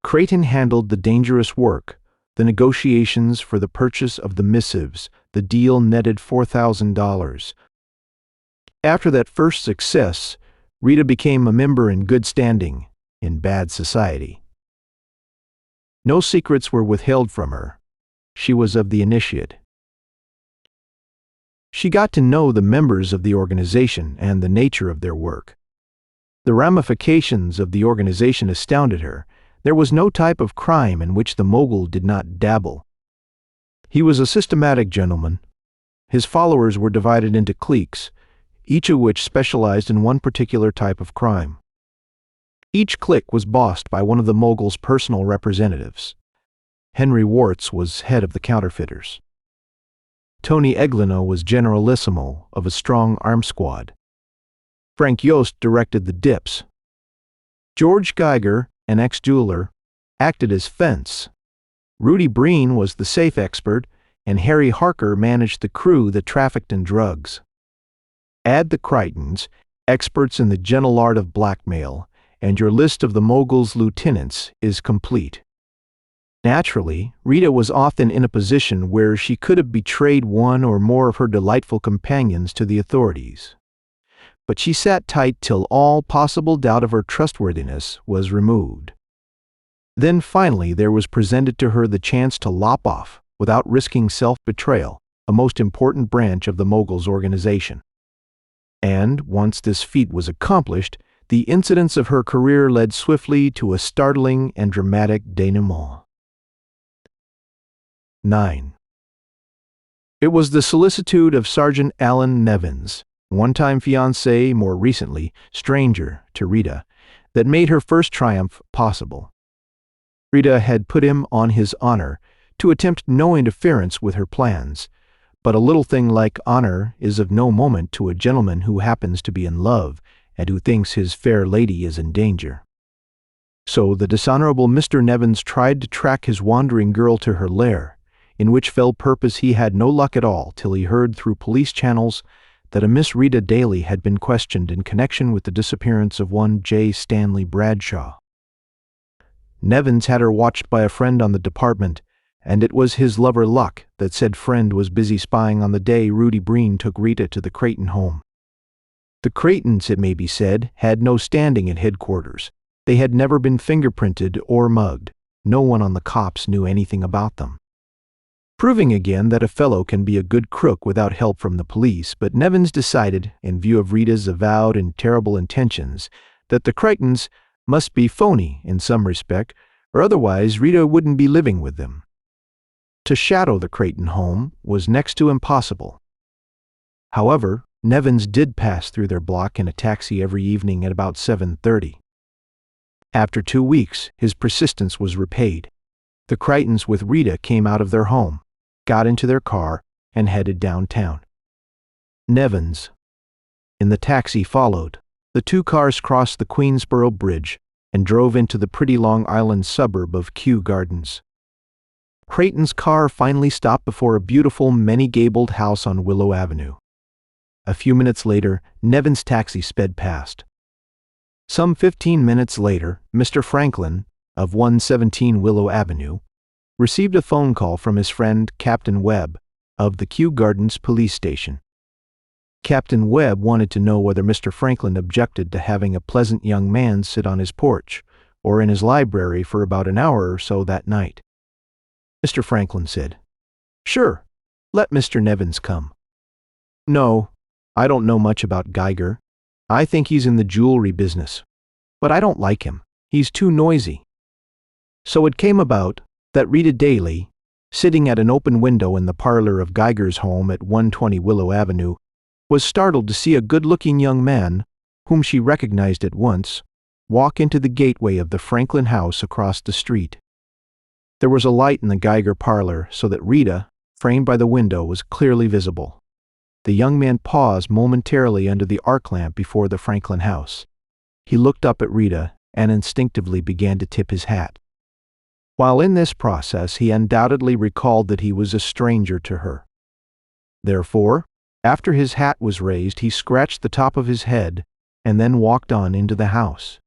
Creighton handled the dangerous work, the negotiations for the purchase of the missives. The deal netted $4,000. After that first success, Rita became a member in good standing, in bad society. No secrets were withheld from her. She was of the initiate. She got to know the members of the organization and the nature of their work. The ramifications of the organization astounded her. There was no type of crime in which the Mogul did not dabble. He was a systematic gentleman. His followers were divided into cliques, each of which specialized in one particular type of crime. Each clique was bossed by one of the Mogul's personal representatives. Henry Warts was head of the counterfeiters. Tony Eglino was generalissimo of a strong arm squad. Frank Yost directed the dips. George Geiger, an ex-jeweler, acted as fence. Rudy Breen was the safe expert, and Harry Harker managed the crew that trafficked in drugs. Add the Creightons, experts in the gentle art of blackmail, and your list of the Mogul's lieutenants is complete. Naturally, Rita was often in a position where she could have betrayed one or more of her delightful companions to the authorities. But she sat tight till all possible doubt of her trustworthiness was removed. Then finally there was presented to her the chance to lop off, without risking self-betrayal, a most important branch of the Mogul's organization. And, once this feat was accomplished, the incidents of her career led swiftly to a startling and dramatic denouement. 9. It was the solicitude of Sergeant Alan Nevins, one-time fiancé, more recently stranger to Rita, that made her first triumph possible. Rita had put him on his honor to attempt no interference with her plans, but a little thing like honor is of no moment to a gentleman who happens to be in love and who thinks his fair lady is in danger. So the dishonorable Mr. Nevins tried to track his wandering girl to her lair, in which fell purpose he had no luck at all till he heard through police channels that a Miss Rita Daly had been questioned in connection with the disappearance of one J. Stanley Bradshaw. Nevins had her watched by a friend on the department, and it was his lover Luck that said friend was busy spying on the day Rudy Breen took Rita to the Creighton home. The Creightons, it may be said, had no standing at headquarters. They had never been fingerprinted or mugged. No one on the cops knew anything about them. Proving again that a fellow can be a good crook without help from the police, but Nevins decided, in view of Rita's avowed and terrible intentions, that the Creightons must be phony in some respect, or otherwise Rita wouldn't be living with them. To shadow the Creighton home was next to impossible. However, Nevins did pass through their block in a taxi every evening at about 7:30. After 2 weeks, his persistence was repaid. The Creightons with Rita came out of their home, got into their car, and headed downtown. Nevins, in the taxi, followed. The two cars crossed the Queensboro Bridge and drove into the pretty Long Island suburb of Kew Gardens. Creighton's car finally stopped before a beautiful, many-gabled house on Willow Avenue. A few minutes later, Nevins' taxi sped past. Some 15 minutes later, Mr. Franklin, of 117 Willow Avenue, received a phone call from his friend Captain Webb of the Kew Gardens police station. Captain Webb wanted to know whether Mr. Franklin objected to having a pleasant young man sit on his porch or in his library for about an hour or so that night. Mr. Franklin said, "Sure, let Mr. Nevins come." "No, I don't know much about Geiger. I think he's in the jewelry business, but I don't like him. He's too noisy." So it came about that Rita Daly, sitting at an open window in the parlor of Geiger's home at 120 Willow Avenue, was startled to see a good-looking young man, whom she recognized at once, walk into the gateway of the Franklin house across the street. There was a light in the Geiger parlor so that Rita, framed by the window, was clearly visible. The young man paused momentarily under the arc lamp before the Franklin house. He looked up at Rita and instinctively began to tip his hat. While in this process, he undoubtedly recalled that he was a stranger to her. Therefore, after his hat was raised, he scratched the top of his head and then walked on into the house.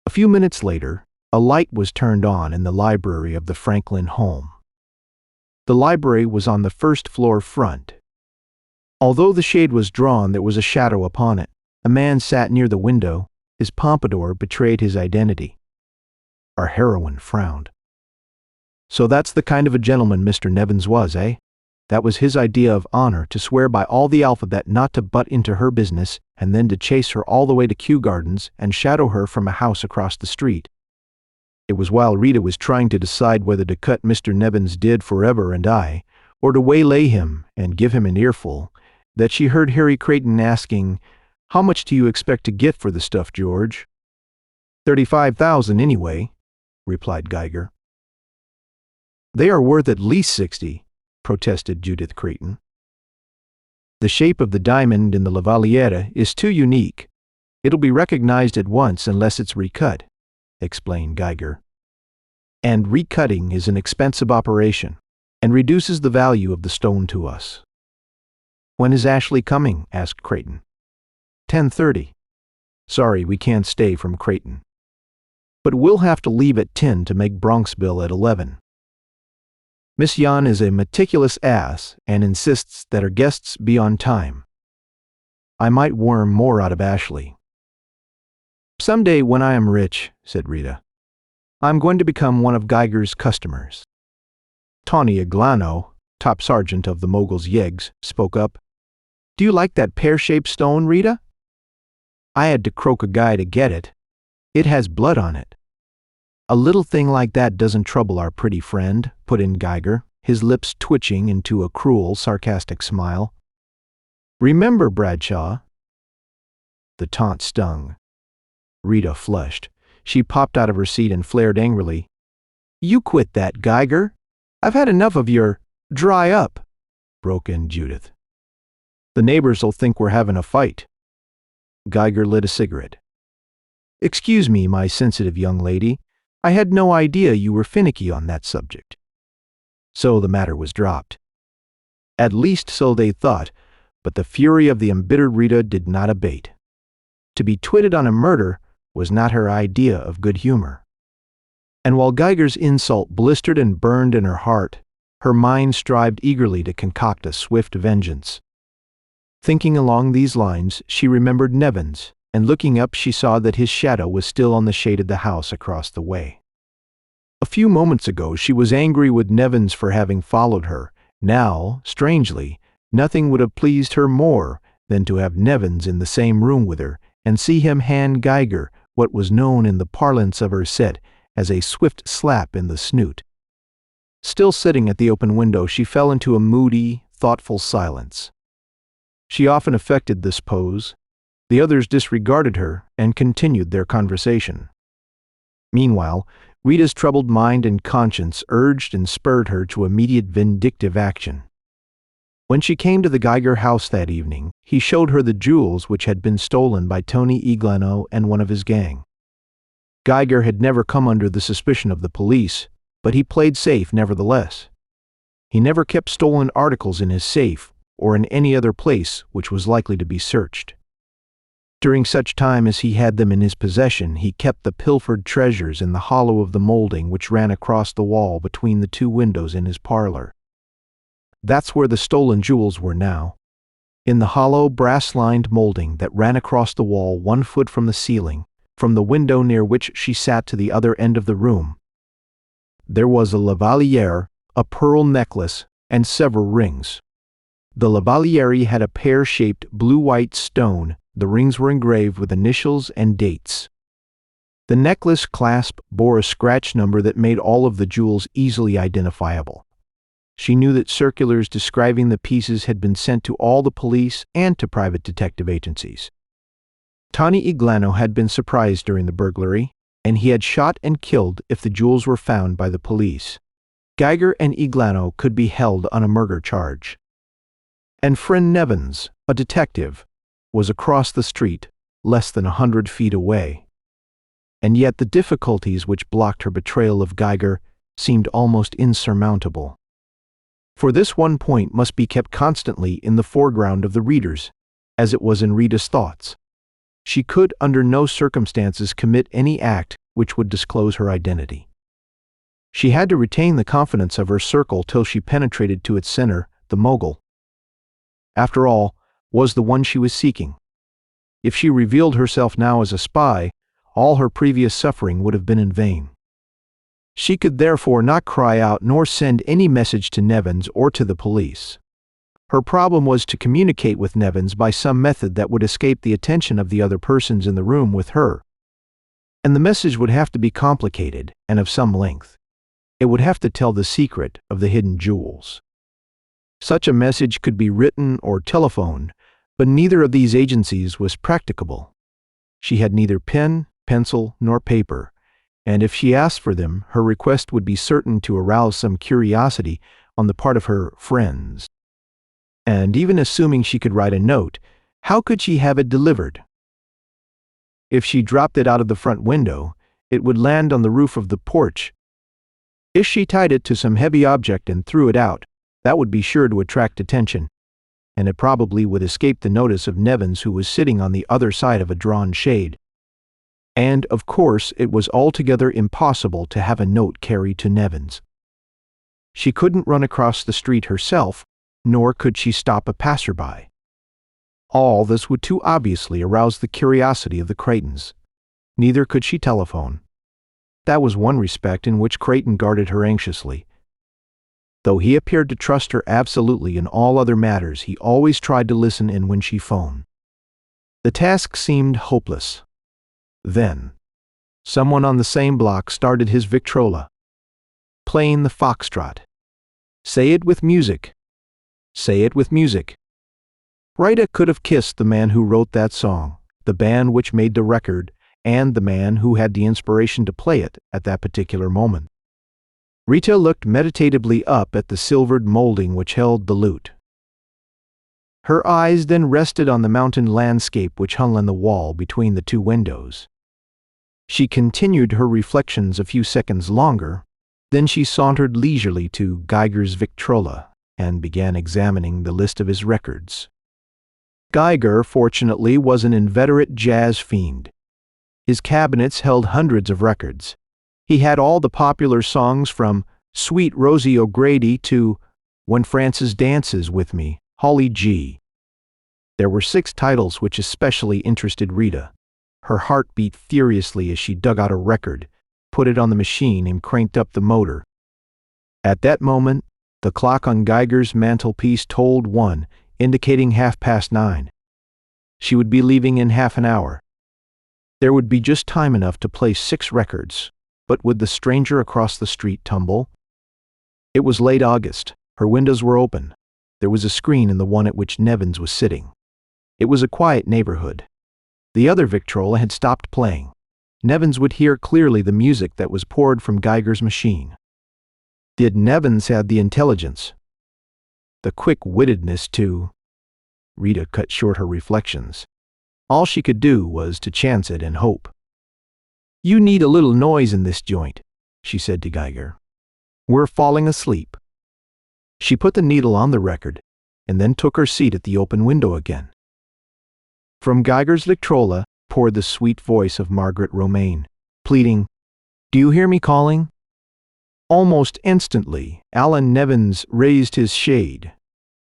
A few minutes later, a light was turned on in the library of the Franklin home. The library was on the first floor front. Although the shade was drawn, there was a shadow upon it. A man sat near the window. His pompadour betrayed his identity. Our heroine frowned. "So that's the kind of a gentleman Mr. Nevins was, eh? That was his idea of honor, to swear by all the alphabet not to butt into her business, and then to chase her all the way to Kew Gardens and shadow her from a house across the street. It was while Rita was trying to decide whether to cut Mr. Nevins dead forever and I, or to waylay him and give him an earful, that she heard Harry Creighton asking, 'How much do you expect to get for the stuff, George?' 35,000 anyway," replied Geiger. "They are worth at least 60, protested Judith Creighton. "The shape of the diamond in the Lavaliere is too unique. It'll be recognized at once unless it's recut," explained Geiger. "And recutting is an expensive operation and reduces the value of the stone to us." "When is Ashley coming?" asked Creighton. 10:30. "Sorry, we can't stay from Creighton. But we'll have to leave at 10 to make Bronxville at 11. Miss Yan is a meticulous ass and insists that her guests be on time. I might worm more out of Ashley." "Someday when I am rich," said Rita, "I'm going to become one of Geiger's customers." Tawny Aglano, top sergeant of the Mogul's Yeggs, spoke up. "Do you like that pear-shaped stone, Rita?" "I had to croak a guy to get it. It has blood on it." "A little thing like that doesn't trouble our pretty friend," put in Geiger, his lips twitching into a cruel, sarcastic smile. "Remember, Bradshaw." The taunt stung. Rita flushed. She popped out of her seat and flared angrily. "You quit that, Geiger. "I've had enough of your dry up," broke in Judith. "The neighbors'll think we're having a fight." Geiger lit a cigarette. "Excuse me, my sensitive young lady. I had no idea you were finicky on that subject." So the matter was dropped. At least so they thought, but the fury of the embittered Rita did not abate. To be twitted on a murder was not her idea of good humor. And while Geiger's insult blistered and burned in her heart, her mind strived eagerly to concoct a swift vengeance. Thinking along these lines, she remembered Nevins, and looking up she saw that his shadow was still on the shade of the house across the way. A few moments ago she was angry with Nevins for having followed her. Now, strangely, nothing would have pleased her more than to have Nevins in the same room with her and see him hand Geiger what was known in the parlance of her set as a swift slap in the snoot. Still sitting at the open window, she fell into a moody, thoughtful silence. She often affected this pose. The others disregarded her and continued their conversation. Meanwhile, Rita's troubled mind and conscience urged and spurred her to immediate vindictive action. When she came to the Geiger house that evening, he showed her the jewels which had been stolen by Tony Iglano and one of his gang. Geiger had never come under the suspicion of the police, but he played safe nevertheless. He never kept stolen articles in his safe or in any other place which was likely to be searched. During such time as he had them in his possession, he kept the pilfered treasures in the hollow of the molding which ran across the wall between the two windows in his parlor. That's where the stolen jewels were now, in the hollow, brass-lined molding that ran across the wall 1 foot from the ceiling, from the window near which she sat to the other end of the room. There was a lavaliere, a pearl necklace, and several rings. The lavaliere had a pear-shaped blue-white stone. The rings were engraved with initials and dates. The necklace clasp bore a scratch number that made all of the jewels easily identifiable. She knew that circulars describing the pieces had been sent to all the police and to private detective agencies. Tony Iglano had been surprised during the burglary, and he had shot and killed if the jewels were found by the police. Geiger and Iglano could be held on a murder charge. And friend Nevins, a detective, was across the street, less than 100 feet away. And yet the difficulties which blocked her betrayal of Geiger seemed almost insurmountable. For this one point must be kept constantly in the foreground of the readers, as it was in Rita's thoughts. She could under no circumstances commit any act which would disclose her identity. She had to retain the confidence of her circle till she penetrated to its center, the Mogul. After all, was the one she was seeking. If she revealed herself now as a spy, all her previous suffering would have been in vain. She could therefore not cry out nor send any message to Nevins or to the police. Her problem was to communicate with Nevins by some method that would escape the attention of the other persons in the room with her. And the message would have to be complicated and of some length. It would have to tell the secret of the hidden jewels. Such a message could be written or telephoned, but neither of these agencies was practicable. She had neither pen, pencil, nor paper, and if she asked for them, her request would be certain to arouse some curiosity on the part of her friends. And even assuming she could write a note, how could she have it delivered? If she dropped it out of the front window, it would land on the roof of the porch. If she tied it to some heavy object and threw it out, that would be sure to attract attention, and it probably would escape the notice of Nevins, who was sitting on the other side of a drawn shade. And, of course, it was altogether impossible to have a note carried to Nevins. She couldn't run across the street herself, nor could she stop a passerby. All this would too obviously arouse the curiosity of the Creightons. Neither could she telephone. That was one respect in which Creighton guarded her anxiously. Though he appeared to trust her absolutely in all other matters, he always tried to listen in when she phoned. The task seemed hopeless. Then, someone on the same block started his Victrola, playing the foxtrot. Say it with music. Say it with music. Rita could have kissed the man who wrote that song, the band which made the record, and the man who had the inspiration to play it at that particular moment. Rita looked meditatively up at the silvered molding which held the lute. Her eyes then rested on the mountain landscape which hung on the wall between the two windows. She continued her reflections a few seconds longer, then she sauntered leisurely to Geiger's Victrola and began examining the list of his records. Geiger, fortunately, was an inveterate jazz fiend. His cabinets held hundreds of records. He had all the popular songs from Sweet Rosie O'Grady to When Frances Dances with Me, Holly G. There were 6 titles which especially interested Rita. Her heart beat furiously as she dug out a record, put it on the machine, and cranked up the motor. At that moment, the clock on Geiger's mantelpiece tolled 1, indicating 9:30. She would be leaving in half an hour. There would be just time enough to play 6 records, but would the stranger across the street tumble? It was late August. Her windows were open. There was a screen in the one at which Nevins was sitting. It was a quiet neighborhood. The other Victrola had stopped playing. Nevins would hear clearly the music that was poured from Geiger's machine. Did Nevins have the intelligence, the quick-wittedness to— Rita cut short her reflections. All she could do was to chance it and hope. "You need a little noise in this joint," she said to Geiger. "We're falling asleep." She put the needle on the record and then took her seat at the open window again. From Geiger's Victrola poured the sweet voice of Margaret Romaine, pleading, "Do you hear me calling?" Almost instantly, Alan Nevins raised his shade.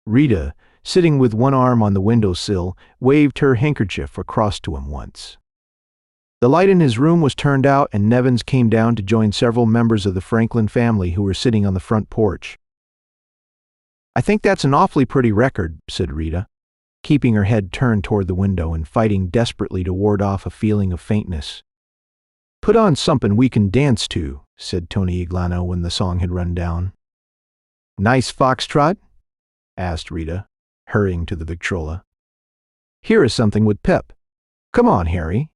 Rita, sitting with one arm on the windowsill, waved her handkerchief across to him once. The light in his room was turned out, and Nevins came down to join several members of the Franklin family who were sitting on the front porch. "I think that's an awfully pretty record," said Rita, keeping her head turned toward the window and fighting desperately to ward off a feeling of faintness. "Put on something we can dance to," said Tony Iglano when the song had run down. "Nice foxtrot?" asked Rita, hurrying to the Victrola. "Here is something with pep. Come on, Harry."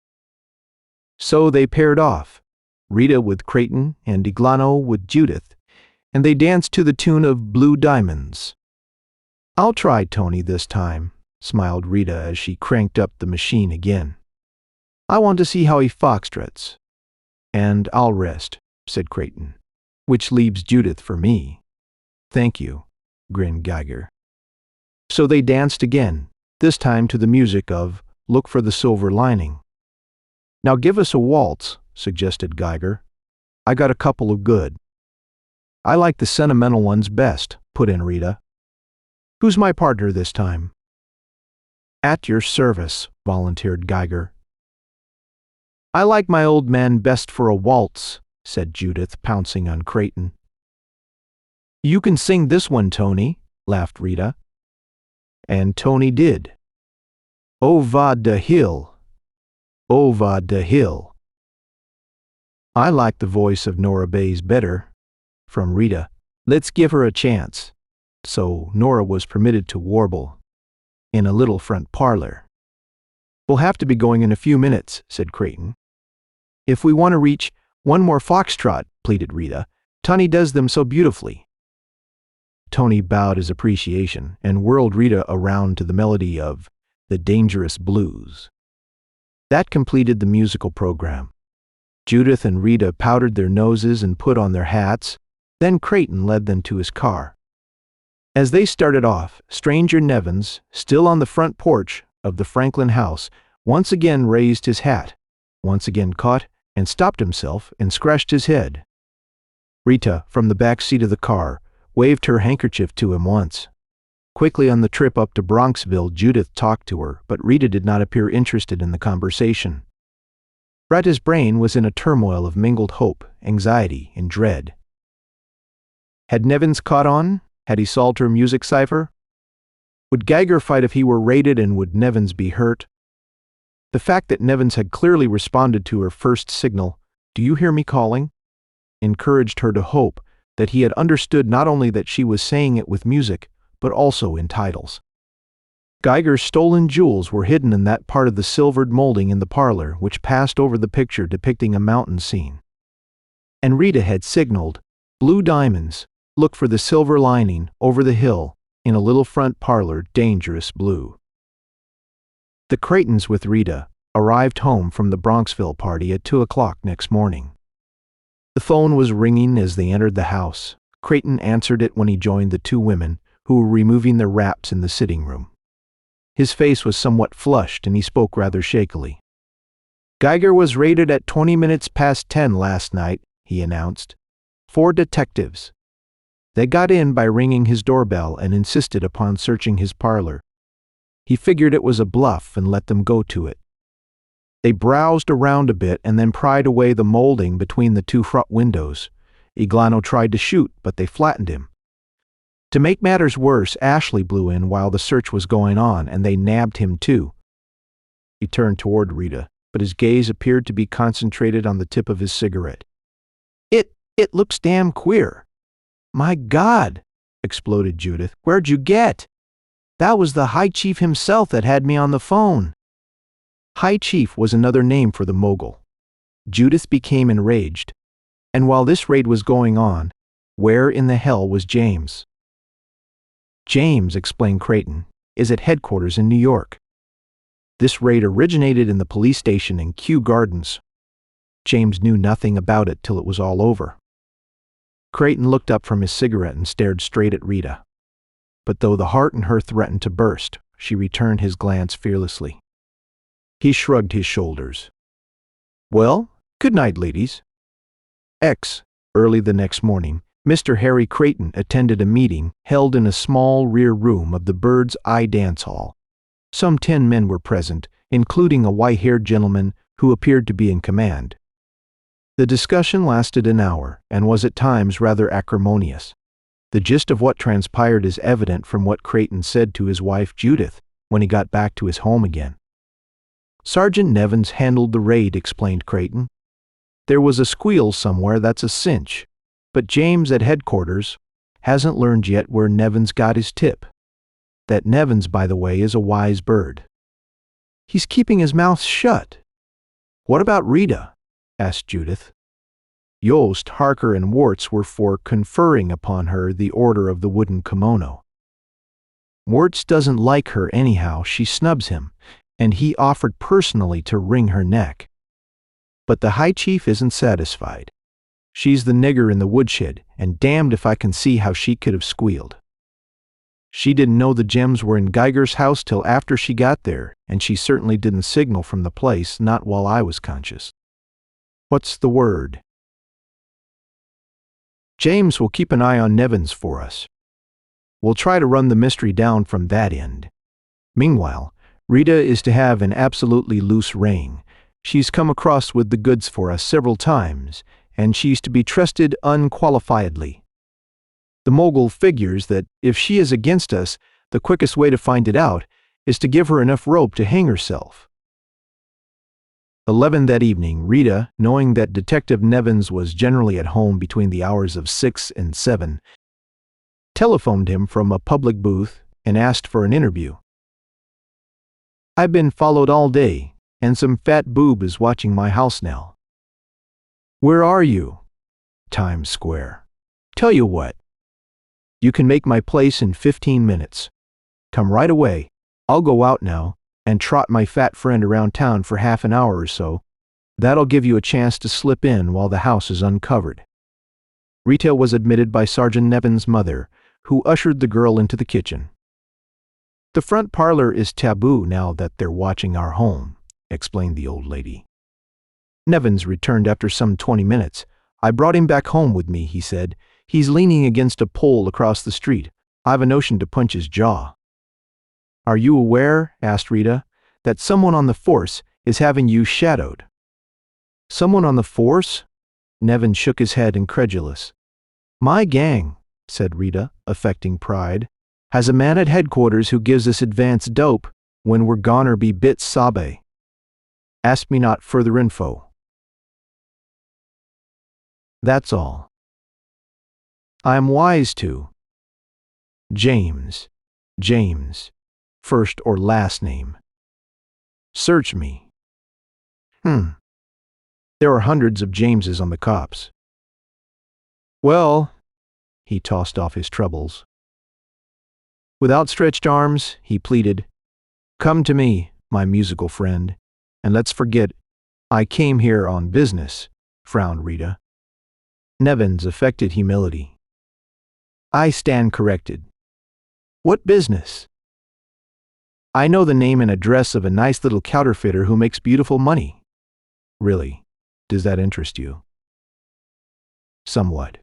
So they paired off, Rita with Creighton and Iglano with Judith, and they danced to the tune of Blue Diamonds. "I'll try, Tony, this time," smiled Rita as she cranked up the machine again. "I want to see how he foxtrots." "And I'll rest," said Creighton, "which leaves Judith for me." "Thank you," grinned Geiger. So they danced again, this time to the music of Look for the Silver Lining. "Now give us a waltz," suggested Geiger. "I got a couple of good." "I like the sentimental ones best," put in Rita. "Who's my partner this time?" "At your service," volunteered Geiger. "I like my old man best for a waltz," said Judith, pouncing on Creighton. "You can sing this one, Tony," laughed Rita. And Tony did. "Over the hill, over the hill." "I like the voice of Nora Bayes better," from Rita. "Let's give her a chance." So Nora was permitted to warble in a little front parlor. "We'll have to be going in a few minutes," said Creighton. "If we want to reach one more foxtrot," pleaded Rita. "Tony does them so beautifully." Tony bowed his appreciation and whirled Rita around to the melody of The Dangerous Blues. That completed the musical program. Judith and Rita powdered their noses and put on their hats. Then Creighton led them to his car. As they started off, Stranger Nevins, still on the front porch of the Franklin house, once again raised his hat, once again caught and stopped himself and scratched his head. Rita, from the back seat of the car, waved her handkerchief to him once. Quickly on the trip up to Bronxville, Judith talked to her, but Rita did not appear interested in the conversation. Rita's brain was in a turmoil of mingled hope, anxiety, and dread. Had Nevins caught on? Had he solved her music cipher? Would Geiger fight if he were raided, and would Nevins be hurt? The fact that Nevins had clearly responded to her first signal, "Do you hear me calling?" encouraged her to hope that he had understood not only that she was saying it with music, but also in titles. Geiger's stolen jewels were hidden in that part of the silvered molding in the parlor which passed over the picture depicting a mountain scene. And Rita had signaled, Blue diamonds. Look for the silver lining over the hill in a little front parlor, dangerous blue. The Creightons with Rita arrived home from the Bronxville party at 2 o'clock next morning. The phone was ringing as they entered the house. Creigton answered it when he joined the two women who were removing their wraps in the sitting room. His face was somewhat flushed and he spoke rather shakily. "Geiger was raided at 20 minutes past 10 last night," he announced. 4 detectives. They got in by ringing his doorbell and insisted upon searching his parlor. He figured it was a bluff and let them go to it. They browsed around a bit and then pried away the molding between the 2 front windows. Iglano tried to shoot, but they flattened him. To make matters worse, Ashley blew in while the search was going on, and they nabbed him too. He turned toward Rita, but his gaze appeared to be concentrated on the tip of his cigarette. It looks damn queer." "My God," exploded Judith. "Where'd you get? That was the High Chief himself that had me on the phone." High Chief was another name for the Mogul. Judith became enraged. And while this raid was going on, where in the hell was James? "James," explained Creigton, "is at headquarters in New York. This raid originated in the police station in Kew Gardens. James knew nothing about it till it was all over." Creigton looked up from his cigarette and stared straight at Rita. But though the heart in her threatened to burst, she returned his glance fearlessly. He shrugged his shoulders. "Well, good night, ladies." Early the next morning, Mr. Harry Creigton attended a meeting held in a small rear room of the Bird's Eye Dance Hall. Some 10 men were present, including a white-haired gentleman who appeared to be in command. The discussion lasted an hour and was at times rather acrimonious. The gist of what transpired is evident from what Creigton said to his wife Judith when he got back to his home again. "Sergeant Nevins handled the raid," explained Creigton. "There was a squeal somewhere, that's a cinch. But James at headquarters hasn't learned yet where Nevins got his tip. That Nevins, by the way, is a wise bird. He's keeping his mouth shut." "What about Rita?" asked Judith. Yost, Harker, and Wartz were for conferring upon her the order of the wooden kimono. "Wartz doesn't like her anyhow, she snubs him, and he offered personally to wring her neck. But the High Chief isn't satisfied. She's the nigger in the woodshed, and damned if I can see how she could have squealed. She didn't know the gems were in Geiger's house till after she got there, and she certainly didn't signal from the place, not while I was conscious." "What's the word?" "James will keep an eye on Nevins for us. We'll try to run the mystery down from that end. Meanwhile, Rita is to have an absolutely loose rein. She's come across with the goods for us several times, and she's to be trusted unqualifiedly. The Mogul figures that if she is against us, the quickest way to find it out is to give her enough rope to hang herself." 11 that evening, Rita, knowing that Detective Nevins was generally at home between the hours of 6 and 7, telephoned him from a public booth and asked for an interview. "I've been followed all day, and some fat boob is watching my house now." "Where are you?" "Times Square." "Tell you what. You can make my place in 15 minutes. Come right away. I'll go out now and trot my fat friend around town for half an hour or so. That'll give you a chance to slip in while the house is uncovered." Rita was admitted by Sergeant Nevins' mother, who ushered the girl into the kitchen. "The front parlor is taboo now that they're watching our home," explained the old lady. Nevins returned after some 20 minutes. "I brought him back home with me," he said. "He's leaning against a pole across the street. I've a notion to punch his jaw." "Are you aware," asked Rita, "that someone on the force is having you shadowed?" "Someone on the force?" Nevin shook his head, incredulous. "My gang," said Rita, affecting pride, "has a man at headquarters who gives us advance dope when we're goner be bit sabe. Ask me not further info. That's all. I am wise to. James. First or last name. Search me. There are hundreds of Jameses on the cops. Well, he tossed off his troubles. With outstretched arms, he pleaded, "Come to me, my musical friend, and let's forget I came here on business," frowned Rita. Nevins affected humility. "I stand corrected. What business?" "I know the name and address of a nice little counterfeiter who makes beautiful money." "Really? Does that interest you?" "Somewhat."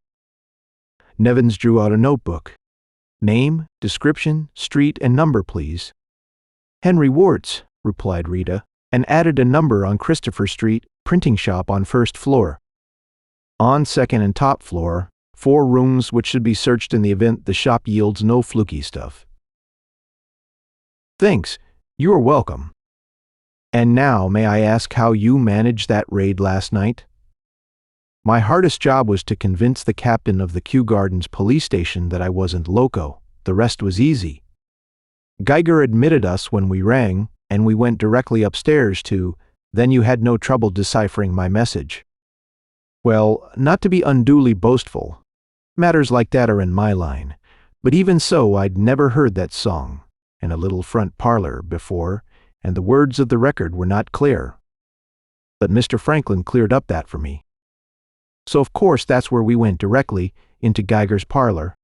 Nevins drew out a notebook. "Name, description, street, and number, please." "Henry Wart's," replied Rita, and added a number on Christopher Street, printing shop on first floor. "On second and top floor, 4 rooms which should be searched in the event the shop yields no fluky stuff." "Thanks. You are welcome. And now may I ask how you managed that raid last night?" "My hardest job was to convince the captain of the Kew Gardens police station that I wasn't loco. The rest was easy. Geiger admitted us when we rang, and we went directly upstairs to, then you had no trouble deciphering my message." "Well, not to be unduly boastful. Matters like that are in my line. But even so, I'd never heard that song, in a little front parlor, before, and the words of the record were not clear. But Mr. Franklin cleared up that for me. So of course that's where we went directly, into Geiger's parlor.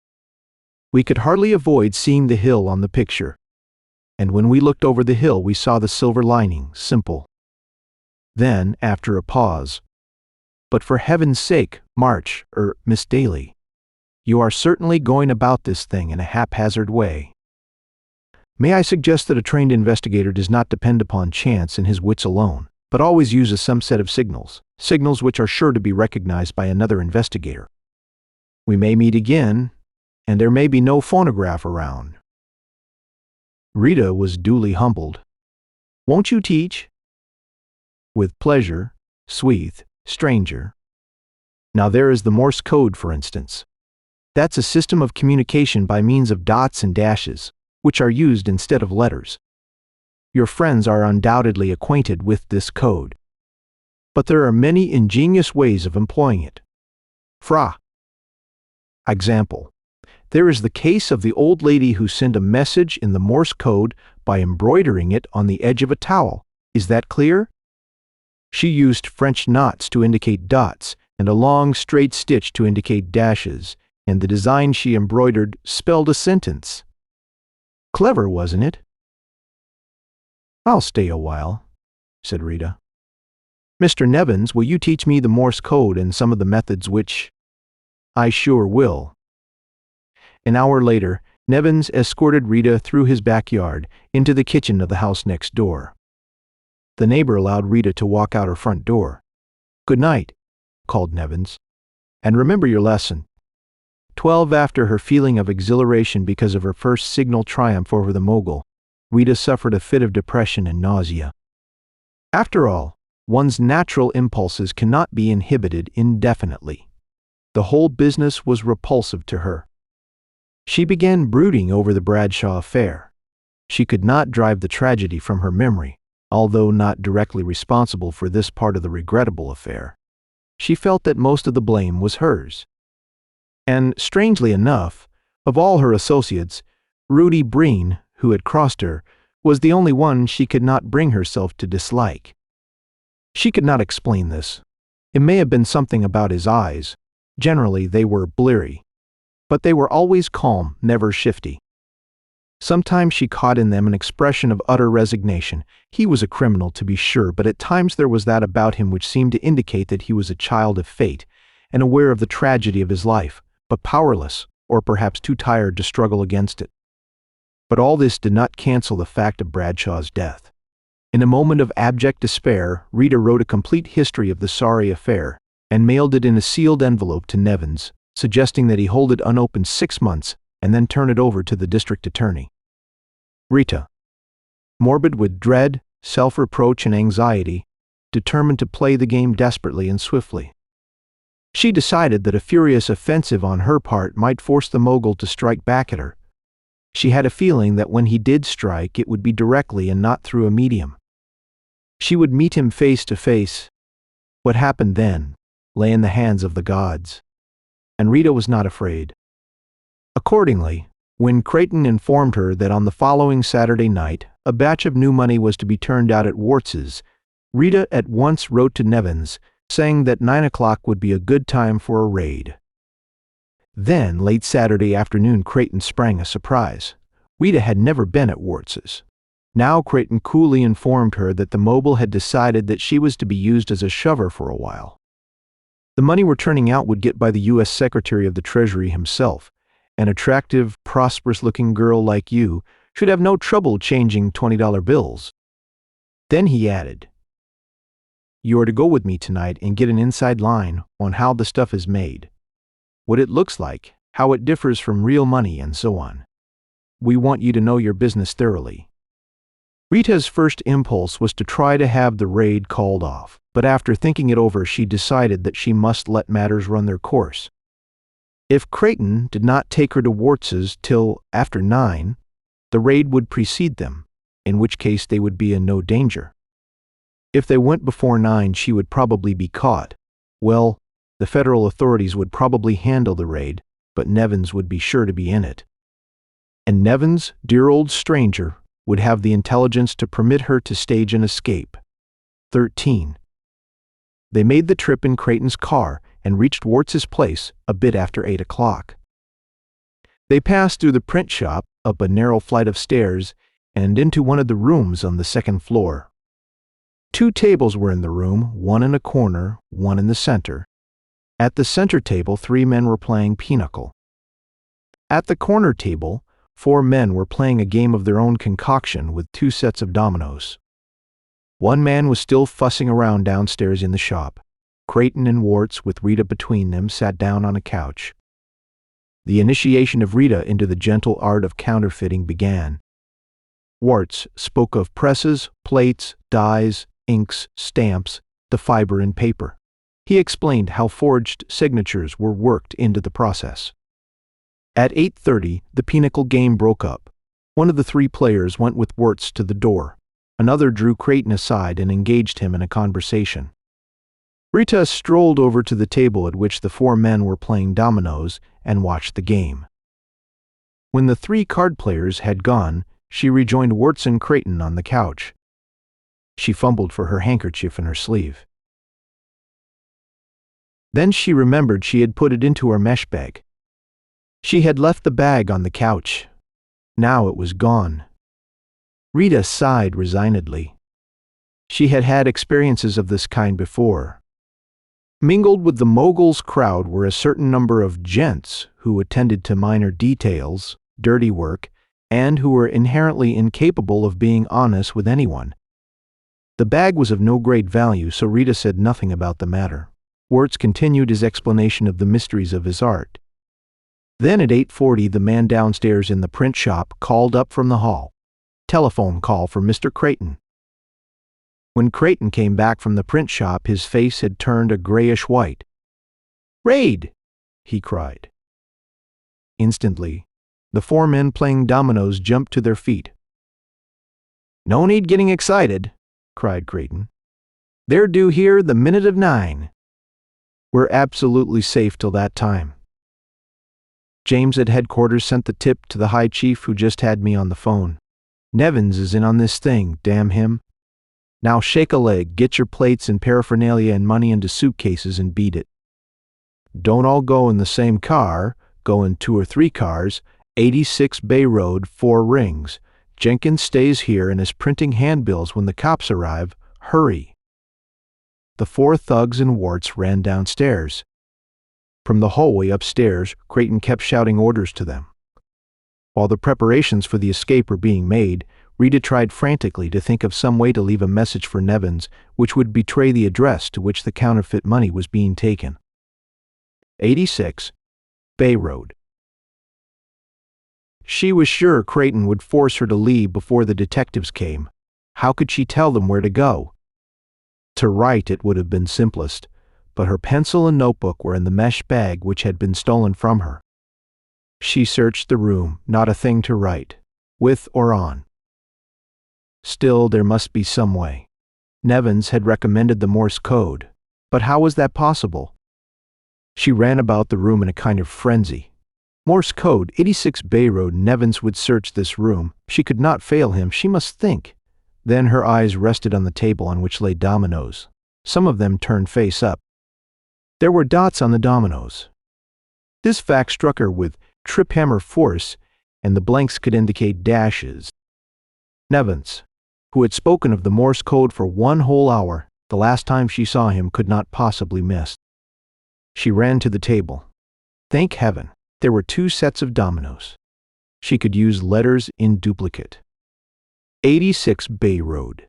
We could hardly avoid seeing the hill on the picture. And when we looked over the hill we saw the silver lining, simple. Then, after a pause, "But for heaven's sake, March, Miss Daly, you are certainly going about this thing in a haphazard way. May I suggest that a trained investigator does not depend upon chance and his wits alone, but always uses some set of signals which are sure to be recognized by another investigator. We may meet again, and there may be no phonograph around." Rita was duly humbled. "Won't you teach?" "With pleasure, sweet stranger. Now there is the Morse code, for instance. That's a system of communication by means of dots and dashes, which are used instead of letters. Your friends are undoubtedly acquainted with this code. But there are many ingenious ways of employing it. Fra. Example. There is the case of the old lady who sent a message in the Morse code by embroidering it on the edge of a towel. Is that clear? She used French knots to indicate dots and a long straight stitch to indicate dashes, and the design she embroidered spelled a sentence. Clever, wasn't it?" "I'll stay a while," said Rita. "Mr. Nevins, will you teach me the Morse code and some of the methods which—" "I sure will." An hour later, Nevins escorted Rita through his backyard into the kitchen of the house next door. The neighbor allowed Rita to walk out her front door. "Good night," called Nevins. "And remember your lesson." 12 after her feeling of exhilaration because of her first signal triumph over the Mogul, Rita suffered a fit of depression and nausea. After all, one's natural impulses cannot be inhibited indefinitely. The whole business was repulsive to her. She began brooding over the Bradshaw affair. She could not drive the tragedy from her memory, although not directly responsible for this part of the regrettable affair. She felt that most of the blame was hers. And, strangely enough, of all her associates, Rudy Breen, who had crossed her, was the only one she could not bring herself to dislike. She could not explain this. It may have been something about his eyes. Generally, they were bleary. But they were always calm, never shifty. Sometimes she caught in them an expression of utter resignation. He was a criminal, to be sure, but at times there was that about him which seemed to indicate that he was a child of fate, and aware of the tragedy of his life, but powerless, or perhaps too tired to struggle against it. But all this did not cancel the fact of Bradshaw's death. In a moment of abject despair, Rita wrote a complete history of the sorry affair, and mailed it in a sealed envelope to Nevins, suggesting that he hold it unopened 6 months, and then turn it over to the district attorney. Rita, morbid with dread, self-reproach, and anxiety, determined to play the game desperately and swiftly. She decided that a furious offensive on her part might force the Mogul to strike back at her. She had a feeling that when he did strike, it would be directly and not through a medium. She would meet him face to face. What happened then lay in the hands of the gods. and Rita was not afraid. Accordingly, when Creighton informed her that on the following Saturday night a batch of new money was to be turned out at Warts's, Rita at once wrote to Nevins, saying that 9 o'clock would be a good time for a raid. Then, late Saturday afternoon, Creighton sprang a surprise. Rita had never been at Warts's. Now Creighton coolly informed her that the Mogul had decided that she was to be used as a shover for a while. The money we're turning out would get by the U.S. Secretary of the Treasury himself. An attractive, prosperous-looking girl like you should have no trouble changing $20 bills. Then he added, "You are to go with me tonight and get an inside line on how the stuff is made, what it looks like, how it differs from real money, and so on. We want you to know your business thoroughly." Rita's first impulse was to try to have the raid called off, but after thinking it over, she decided that she must let matters run their course. If Creighton did not take her to Warts's till after 9, the raid would precede them, in which case they would be in no danger. If they went before 9, she would probably be caught. Well, the federal authorities would probably handle the raid, but Nevins would be sure to be in it. And Nevins, dear old stranger, would have the intelligence to permit her to stage an escape. 13. They made the trip in Creighton's car and reached Warts's place a bit after 8 o'clock. They passed through the print shop, up a narrow flight of stairs, and into one of the rooms on the second floor. 2 tables were in the room, one in a corner, one in the center. At the center table, 3 men were playing pinochle. At the corner table, 4 men were playing a game of their own concoction with 2 sets of dominoes. One man was still fussing around downstairs in the shop. Creighton and Warts, with Rita between them, sat down on a couch. The initiation of Rita into the gentle art of counterfeiting began. Warts spoke of presses, plates, dyes, inks, stamps, the fiber and paper. He explained how forged signatures were worked into the process. At 8:30, the pinochle game broke up. One of the 3 players went with Warts to the door. Another drew Creighton aside and engaged him in a conversation. Rita strolled over to the table at which the 4 men were playing dominoes and watched the game. When the 3 card players had gone, she rejoined Warts and Creighton on the couch. She fumbled for her handkerchief in her sleeve. Then she remembered she had put it into her mesh bag. She had left the bag on the couch. Now it was gone. Rita sighed resignedly. She had had experiences of this kind before. Mingled with the Mogul's crowd were a certain number of gents who attended to minor details, dirty work, and who were inherently incapable of being honest with anyone. The bag was of no great value, so Rita said nothing about the matter. Warts continued his explanation of the mysteries of his art. Then at 8:40, the man downstairs in the print shop called up from the hall. Telephone call for Mr. Creighton. When Creighton came back from the print shop, his face had turned a grayish-white. "Raid!" he cried. Instantly, the 4 men playing dominoes jumped to their feet. "No need getting excited," cried Creighton. "They're due here the minute of 9. We're absolutely safe till that time. James at headquarters sent the tip to the high chief who just had me on the phone. Nevins is in on this thing, damn him. Now shake a leg, get your plates and paraphernalia and money into suitcases and beat it. Don't all go in the same car, go in 2 or 3 cars, 86 Bay Road, 4 rings. Jenkins stays here and is printing handbills when the cops arrive. Hurry." The 4 thugs and Warts ran downstairs. From the hallway upstairs, Creighton kept shouting orders to them. While the preparations for the escape were being made, Rita tried frantically to think of some way to leave a message for Nevins which would betray the address to which the counterfeit money was being taken. 86 Bay Road. She was sure Creighton would force her to leave before the detectives came. How could she tell them where to go? To write it would have been simplest, but her pencil and notebook were in the mesh bag which had been stolen from her. She searched the room, not a thing to write, with or on. Still, there must be some way. Nevins had recommended the Morse code, but how was that possible? She ran about the room in a kind of frenzy. Morse code, 86 Bay Road. Nevins would search this room. She could not fail him. She must think. Then her eyes rested on the table on which lay dominoes. Some of them turned face up. There were dots on the dominoes. This fact struck her with trip-hammer force, and the blanks could indicate dashes. Nevins, who had spoken of the Morse code for 1 whole hour, the last time she saw him, could not possibly miss. She ran to the table. Thank heaven, there were 2 sets of dominoes. She could use letters in duplicate. 86 Bay Road.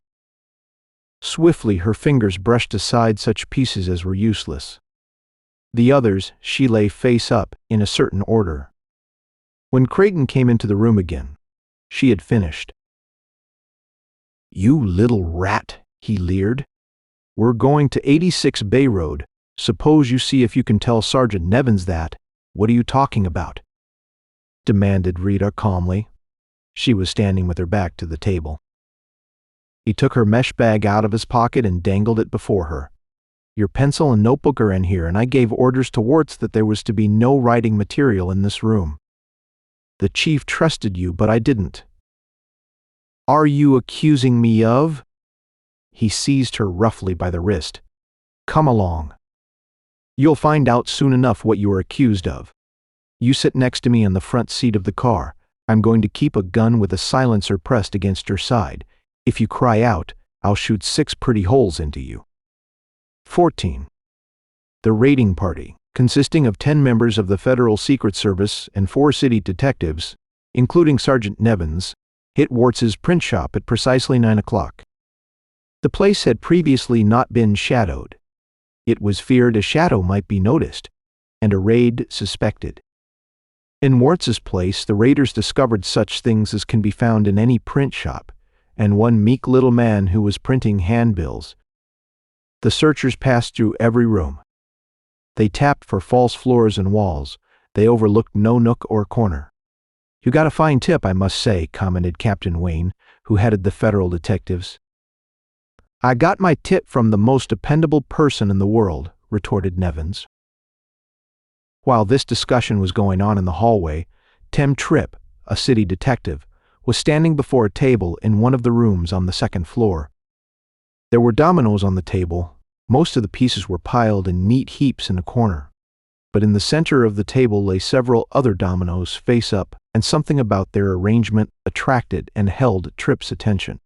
Swiftly her fingers brushed aside such pieces as were useless. The others she lay face up in a certain order. When Creighton came into the room again, she had finished. "You little rat," he leered. "We're going to 86 Bay Road. Suppose you see if you can tell Sergeant Nevins that." "What are you talking about?" demanded Rita calmly. She was standing with her back to the table. He took her mesh bag out of his pocket and dangled it before her. "Your pencil and notebook are in here, and I gave orders to Warts that there was to be no writing material in this room. The chief trusted you, but I didn't." "Are you accusing me of?" He seized her roughly by the wrist. "Come along. You'll find out soon enough what you are accused of. You sit next to me in the front seat of the car. I'm going to keep a gun with a silencer pressed against your side. If you cry out, I'll shoot 6 pretty holes into you." 14. The raiding party, consisting of 10 members of the Federal Secret Service and 4 city detectives, including Sergeant Nevins, hit Warts's print shop at precisely 9 o'clock. The place had previously not been shadowed. It was feared a shadow might be noticed, and a raid suspected. In Warts's place, the raiders discovered such things as can be found in any print shop, and one meek little man who was printing handbills. The searchers passed through every room. They tapped for false floors and walls. They overlooked no nook or corner. "You got a fine tip, I must say," commented Captain Wayne, who headed the federal detectives. "I got my tip from the most dependable person in the world," retorted Nevins. While this discussion was going on in the hallway, Tim Tripp, a city detective, was standing before a table in one of the rooms on the 2nd floor. There were dominoes on the table. Most of the pieces were piled in neat heaps in a corner. But in the center of the table lay several other dominoes face up, and something about their arrangement attracted and held Tripp's attention.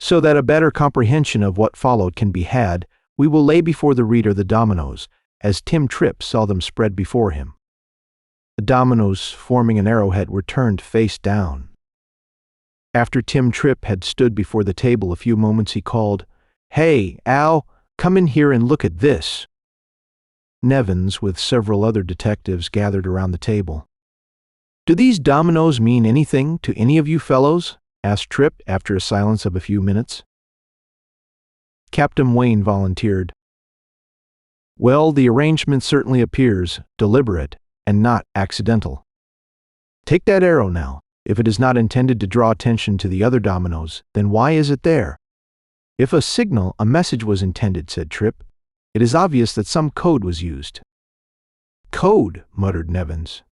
So that a better comprehension of what followed can be had, we will lay before the reader the dominoes, as Tim Tripp saw them spread before him. The dominoes, forming an arrowhead, were turned face down. After Tim Tripp had stood before the table a few moments, he called, "Hey, Al, come in here and look at this." Nevins, with several other detectives, gathered around the table. "Do these dominoes mean anything to any of you fellows?" asked Tripp after a silence of a few minutes. Captain Wayne volunteered. "Well, the arrangement certainly appears deliberate and not accidental. Take that arrow now. If it is not intended to draw attention to the other dominoes, then why is it there?" "If a message was intended," said Tripp, "it is obvious that some code was used." "Code," muttered Nevins.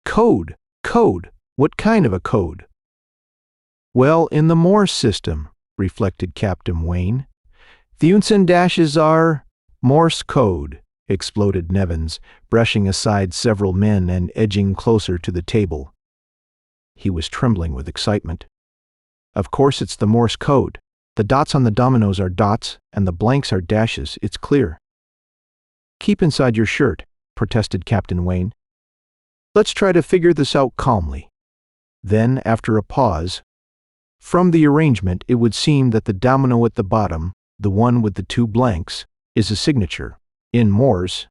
"Code, code. What kind of a code?" "Well, in the Morse system," reflected Captain Wayne. "The uns and dashes are Morse code," exploded Nevins, brushing aside several men and edging closer to the table. He was trembling with excitement. "Of course it's the Morse code. The dots on the dominoes are dots, and the blanks are dashes. It's clear." "Keep inside your shirt," protested Captain Wayne. "Let's try to figure this out calmly." Then, after a pause, "From the arrangement, it would seem that the domino at the bottom, the one with the 2 blanks, is a signature. In Morse,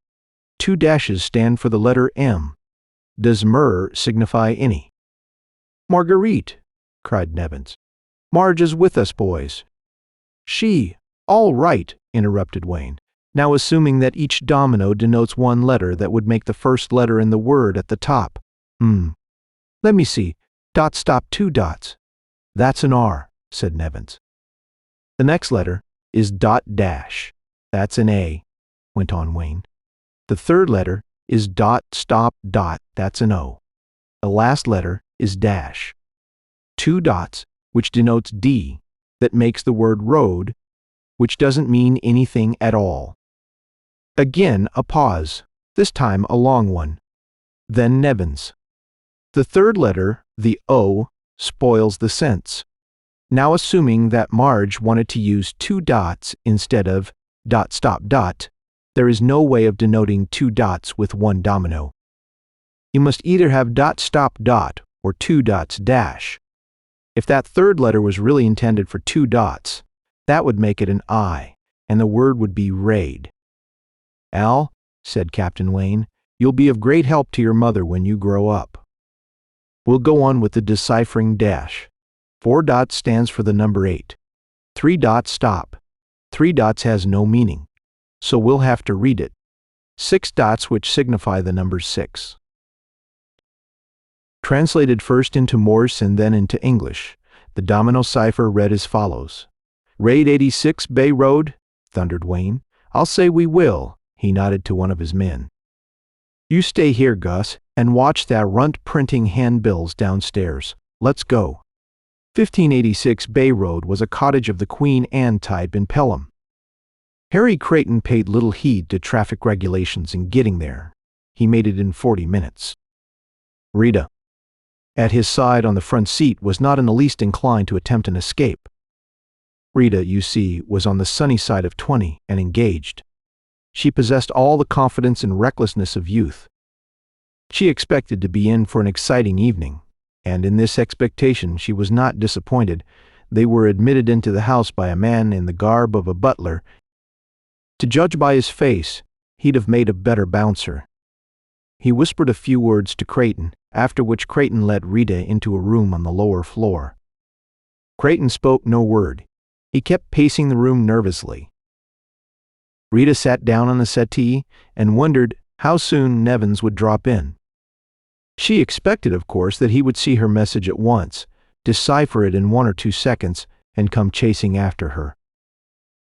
2 dashes stand for the letter M. Does Mer signify any?" "Marguerite!" cried Nevins. "Marge is with us, boys." "She! All right," interrupted Wayne. "Now assuming that each domino denotes 1 letter, that would make the first letter in the word at the top. Let me see. Dot stop 2 dots. That's an R," said Nevins. "The next letter is dot dash. That's an A," went on Wayne. The third letter is dot, stop, dot, that's an O. The last letter is dash. 2 dots, which denotes D, that makes the word road, which doesn't mean anything at all. Again, a pause, this time a long one. Then Nevins. The third letter, the O, spoils the sense. Now assuming that Marge wanted to use 2 dots instead of dot, stop, dot, there is no way of denoting 2 dots with 1 domino. You must either have dot, stop, dot, or 2 dots, dash. If that third letter was really intended for 2 dots, that would make it an I, and the word would be raid. "Al," said Captain Wayne, "you'll be of great help to your mother when you grow up. We'll go on with the deciphering dash. 4 dots stands for the number 8. 3 dots stop. 3 dots has no meaning, so we'll have to read it. 6 dots which signify the number 6. Translated first into Morse and then into English, the domino cipher read as follows. "Raid 86 Bay Road?" thundered Wayne. "I'll say we will," he nodded to one of his men. "You stay here, Gus, and watch that runt printing handbills downstairs. Let's go." 1586 Bay Road was a cottage of the Queen Anne type in Pelham. Harry Creighton paid little heed to traffic regulations in getting there. He made it in 40 minutes. Rita, at his side on the front seat, was not in the least inclined to attempt an escape. Rita, you see, was on the sunny side of 20 and engaged. She possessed all the confidence and recklessness of youth. She expected to be in for an exciting evening, and in this expectation she was not disappointed. They were admitted into the house by a man in the garb of a butler. To judge by his face, he'd have made a better bouncer. He whispered a few words to Creighton, after which Creighton led Rita into a room on the lower floor. Creighton spoke no word. He kept pacing the room nervously. Rita sat down on the settee and wondered how soon Nevins would drop in. She expected, of course, that he would see her message at once, decipher it in 1 or 2 seconds, and come chasing after her.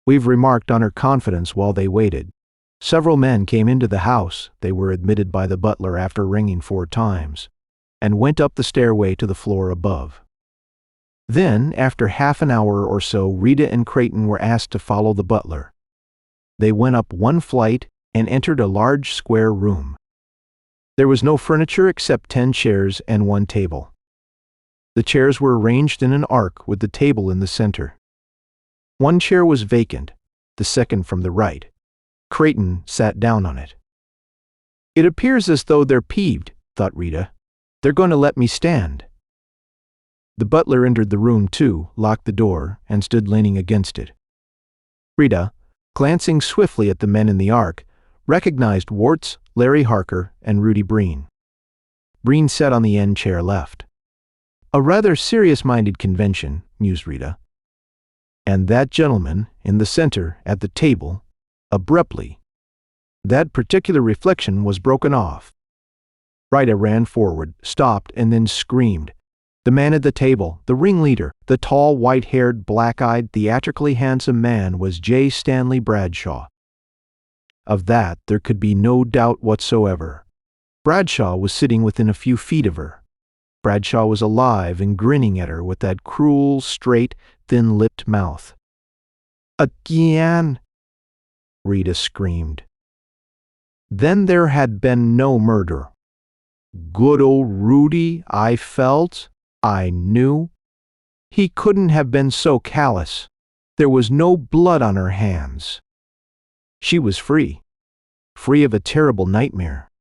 We've remarked on her confidence while they waited. Several men came into the house. They were admitted by the butler after ringing 4 times, and went up the stairway to the floor above. Then, after half an hour or so, Rita and Creighton were asked to follow the butler. They went up 1 flight and entered a large square room. There was no furniture except 10 chairs and 1 table. The chairs were arranged in an arc with the table in the center. 1 chair was vacant, the second from the right. Creighton sat down on it. "It appears as though they're peeved," thought Rita. "They're going to let me stand." The butler entered the room too, locked the door, and stood leaning against it. Rita, glancing swiftly at the men in the arc, recognized Warts, Larry Harker, and Rudy Breen. Breen sat on the end chair left. A rather serious-minded convention, mused Rita. And that gentleman, in the center, at the table, abruptly. That particular reflection was broken off. Rita ran forward, stopped, and then screamed. The man at the table, the ringleader, the tall, white-haired, black-eyed, theatrically handsome man was J. Stanley Bradshaw. Of that there could be no doubt whatsoever. Bradshaw was sitting within a few feet of her. Bradshaw was alive and grinning at her with that cruel, straight, thin-lipped mouth. "Again!" Rita screamed. Then there had been no murder. Good old Rudy, I felt, I knew. He couldn't have been so callous. There was no blood on her hands. She was free. Free of a terrible nightmare.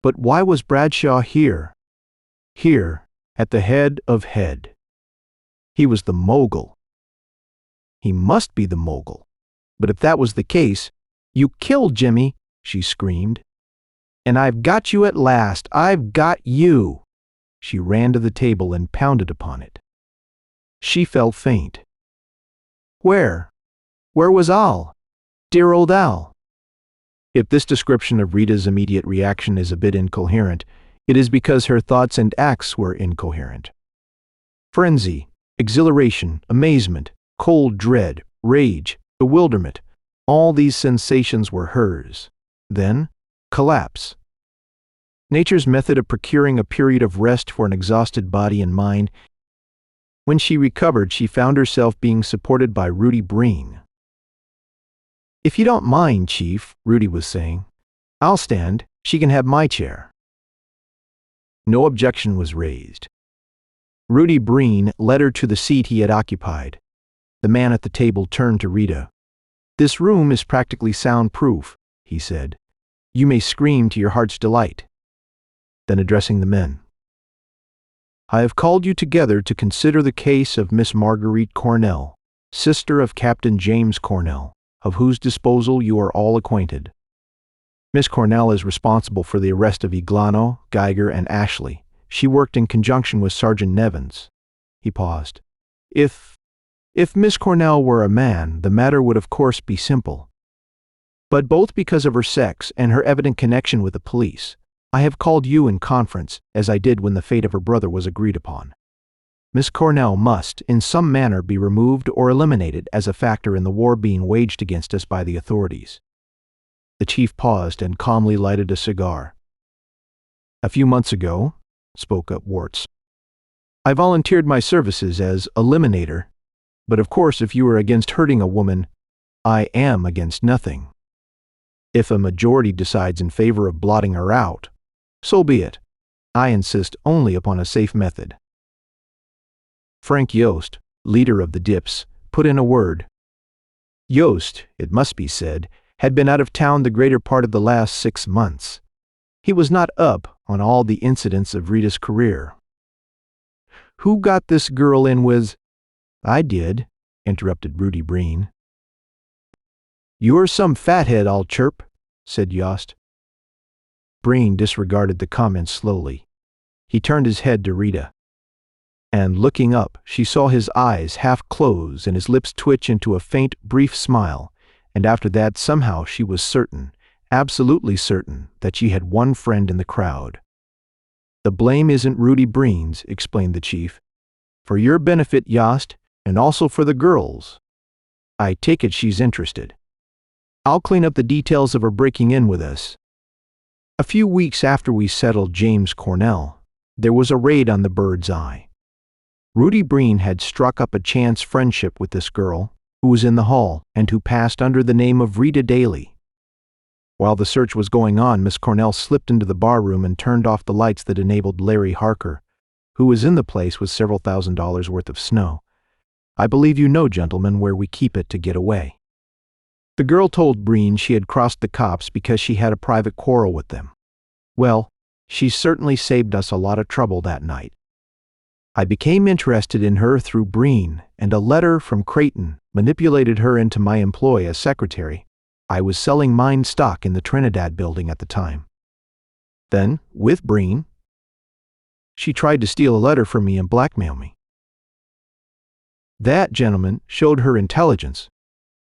But why was Bradshaw here? Here, at the head of head. He was the Mogul. He must be the Mogul. But if that was the case, "You killed Jimmy," she screamed. "And I've got you at last. I've got you." She ran to the table and pounded upon it. She felt faint. Where? Where was Al? Dear old Al. If this description of Rita's immediate reaction is a bit incoherent, it is because her thoughts and acts were incoherent. Frenzy, exhilaration, amazement, cold dread, rage, bewilderment, all these sensations were hers. Then, collapse. Nature's method of procuring a period of rest for an exhausted body and mind. When she recovered, she found herself being supported by Rudy Breen. "If you don't mind, Chief," Rudy was saying, "I'll stand. She can have my chair." No objection was raised. Rudy Breen led her to the seat he had occupied. The man at the table turned to Rita. "This room is practically soundproof," he said. "You may scream to your heart's delight." Then addressing the men, "I have called you together to consider the case of Miss Marguerite Cornell, sister of Captain James Cornell, of whose disposal you are all acquainted. Miss Cornell is responsible for the arrest of Iglano, Geiger, and Ashley. She worked in conjunction with Sergeant Nevins." He paused. If Miss Cornell were a man, the matter would of course be simple. But both because of her sex and her evident connection with the police, I have called you in conference, as I did when the fate of her brother was agreed upon. Miss Cornell must, in some manner, be removed or eliminated as a factor in the war being waged against us by the authorities." The chief paused and calmly lighted a cigar. "A few months ago," spoke up Warts, "I volunteered my services as eliminator, but of course if you are against hurting a woman, I am against nothing. If a majority decides in favor of blotting her out, so be it. I insist only upon a safe method." Frank Yost, leader of the Dips, put in a word. Yost, it must be said, had been out of town the greater part of the last 6 months. He was not up on all the incidents of Rita's career. "Who got this girl in with—" "I did," interrupted Rudy Breen. "You're some fathead, I'll chirp," said Yost. Breen disregarded the comment slowly. He turned his head to Rita. And looking up, she saw his eyes half close and his lips twitch into a faint, brief smile, and after that somehow she was certain, absolutely certain, that she had one friend in the crowd. "The blame isn't Rudy Breen's," explained the chief. "For your benefit, Yost, and also for the girls. I take it she's interested. I'll clean up the details of her breaking in with us." A few weeks after we settled James Cornell, there was a raid on the Bird's Eye. Rudy Breen had struck up a chance friendship with this girl, who was in the hall and who passed under the name of Rita Daly. While the search was going on, Miss Cornell slipped into the barroom and turned off the lights that enabled Larry Harker, who was in the place with several $1,000s worth of snow. "I believe you know, gentlemen, where we keep it to get away." The girl told Breen she had crossed the cops because she had a private quarrel with them. Well, she certainly saved us a lot of trouble that night. I became interested in her through Breen, and a letter from Creighton manipulated her into my employ as secretary. I was selling mine stock in the Trinidad building at the time. Then, with Breen, she tried to steal a letter from me and blackmail me. That, gentlemen, showed her intelligence.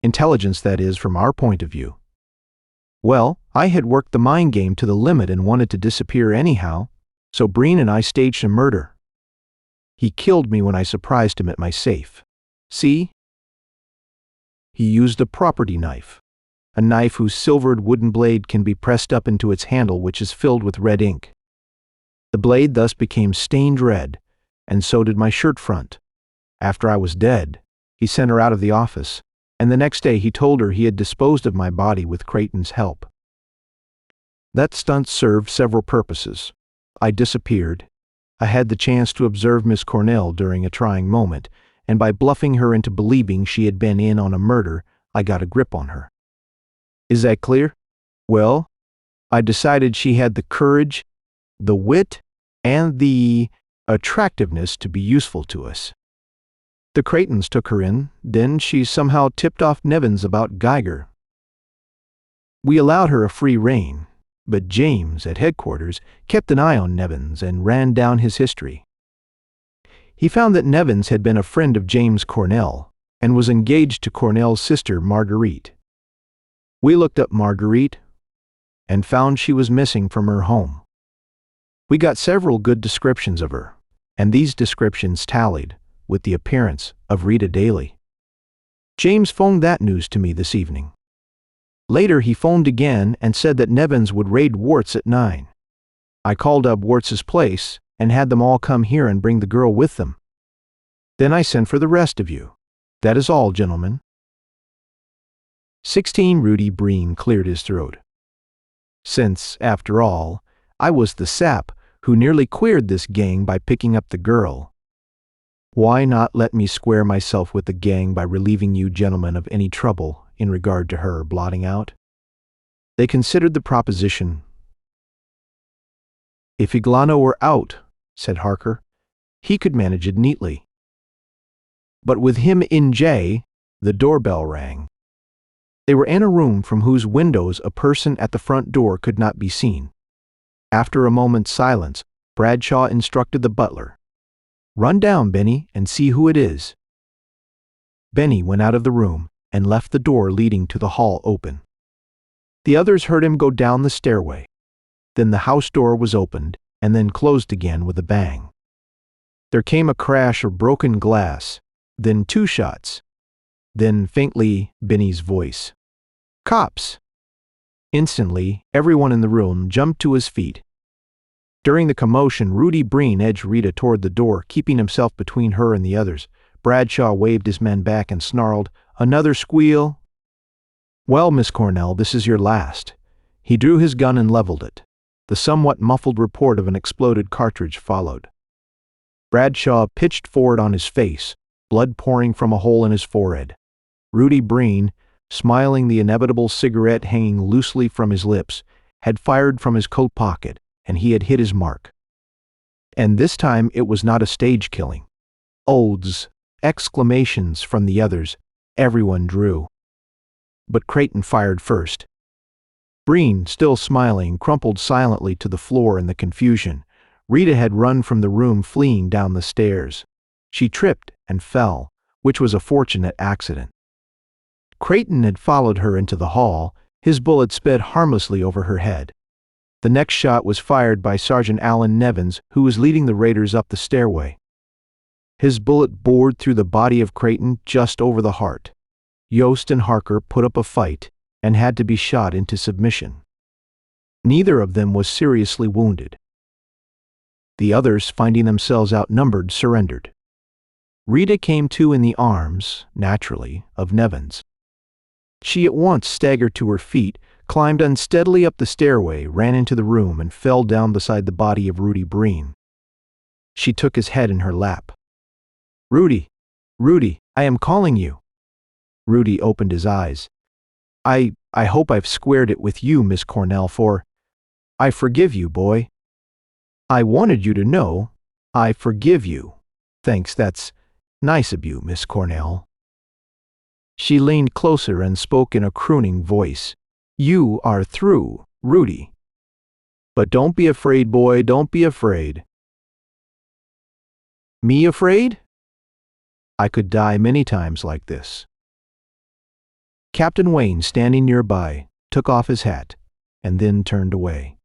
Intelligence, that is, from our point of view. Well, I had worked the mind game to the limit and wanted to disappear anyhow, so Breen and I staged a murder. He killed me when I surprised him at my safe. See? He used a property knife, a knife whose silvered wooden blade can be pressed up into its handle, which is filled with red ink. The blade thus became stained red, and so did my shirt front. After I was dead, he sent her out of the office, and the next day he told her he had disposed of my body with Creighton's help. That stunt served several purposes. I disappeared. I had the chance to observe Miss Cornell during a trying moment, and by bluffing her into believing she had been in on a murder, I got a grip on her. Is that clear? Well, I decided she had the courage, the wit, and the attractiveness to be useful to us. The Creightons took her in, then she somehow tipped off Nevins about Geiger. We allowed her a free rein, but James, at headquarters, kept an eye on Nevins and ran down his history. He found that Nevins had been a friend of James Cornell and was engaged to Cornell's sister, Marguerite. We looked up Marguerite and found she was missing from her home. We got several good descriptions of her, and these descriptions tallied with the appearance of Rita Daly. James phoned that news to me this evening. Later, he phoned again and said that Nevins would raid Wart's at 9. I called up Wart's place and had them all come here and bring the girl with them. Then I sent for the rest of you. That is all, gentlemen." 16 Rudy Breen cleared his throat. "Since, after all, I was the sap who nearly queered this gang by picking up the girl, why not let me square myself with the gang by relieving you gentlemen of any trouble in regard to her blotting out?" They considered the proposition. "If Iglano were out," said Harker, "he could manage it neatly. But with him in J, the doorbell rang. They were in a room from whose windows a person at the front door could not be seen. After a moment's silence, Bradshaw instructed the butler, "Run down, Benny, and see who it is." Benny went out of the room and left the door leading to the hall open. The others heard him go down the stairway. Then the house door was opened and then closed again with a bang. There came a crash of broken glass, then 2 shots. Then faintly, Benny's voice. "Cops!" Instantly, everyone in the room jumped to his feet. During the commotion, Rudy Breen edged Rita toward the door, keeping himself between her and the others. Bradshaw waved his men back and snarled, "Another squeal?" "Well, Miss Cornell, this is your last." He drew his gun and leveled it. The somewhat muffled report of an exploded cartridge followed. Bradshaw pitched forward on his face, blood pouring from a hole in his forehead. Rudy Breen, smiling, the inevitable cigarette hanging loosely from his lips, had fired from his coat pocket, and he had hit his mark. And this time it was not a stage killing. Oaths, exclamations from the others, everyone drew. But Creighton fired first. Breen, still smiling, crumpled silently to the floor in the confusion. Rita had run from the room, fleeing down the stairs. She tripped and fell, which was a fortunate accident. Creighton had followed her into the hall. His bullet sped harmlessly over her head. The next shot was fired by Sergeant Alan Nevins, who was leading the raiders up the stairway. His bullet bored through the body of Creighton just over the heart. Yost and Harker put up a fight and had to be shot into submission. Neither of them was seriously wounded. The others, finding themselves outnumbered, surrendered. Rita came to in the arms, naturally, of Nevins. She at once staggered to her feet, climbed unsteadily up the stairway, ran into the room, and fell down beside the body of Rudy Breen. She took his head in her lap. "Rudy, Rudy, I am calling you." Rudy opened his eyes. I hope I've squared it with you, Miss Cornell, for I forgive you, boy. I wanted you to know I forgive you. Thanks, that's nice of you, Miss Cornell." She leaned closer and spoke in a crooning voice. "You are through, Rudy. But don't be afraid, boy, don't be afraid." "Me afraid? I could die many times like this." Captain Wayne, standing nearby, took off his hat and then turned away.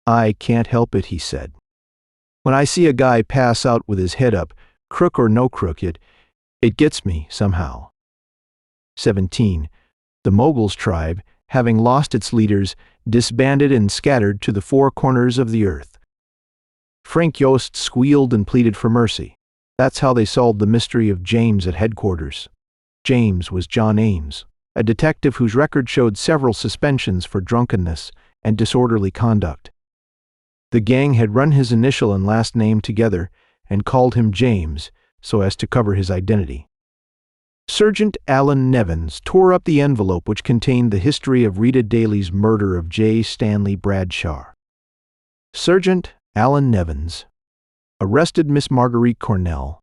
"I can't help it," he said. "When I see a guy pass out with his head up, crook or no crook, it gets me somehow." 17. The Mogul's tribe, having lost its leaders, disbanded and scattered to the 4 corners of the earth. Frank Yost squealed and pleaded for mercy. That's how they solved the mystery of James at headquarters. James was John Ames, a detective whose record showed several suspensions for drunkenness and disorderly conduct. The gang had run his initial and last name together and called him James so as to cover his identity. Sergeant Alan Nevins tore up the envelope which contained the history of Rita Daly's murder of J. Stanley Bradshaw. Sergeant Alan Nevins arrested Miss Marguerite Cornell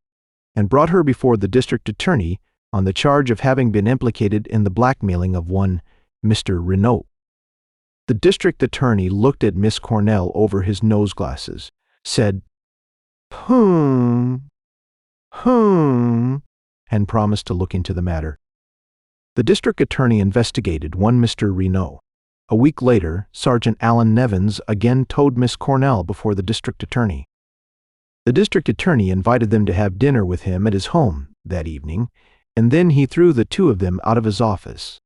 and brought her before the district attorney on the charge of having been implicated in the blackmailing of one Mr. Renault. The district attorney looked at Miss Cornell over his nose glasses, said, "Hmm, and promised to look into the matter. The district attorney investigated one Mr. Renault. A week later, Sergeant Alan Nevins again towed Miss Cornell before the district attorney. The district attorney invited them to have dinner with him at his home that evening, and then he threw the 2 of them out of his office.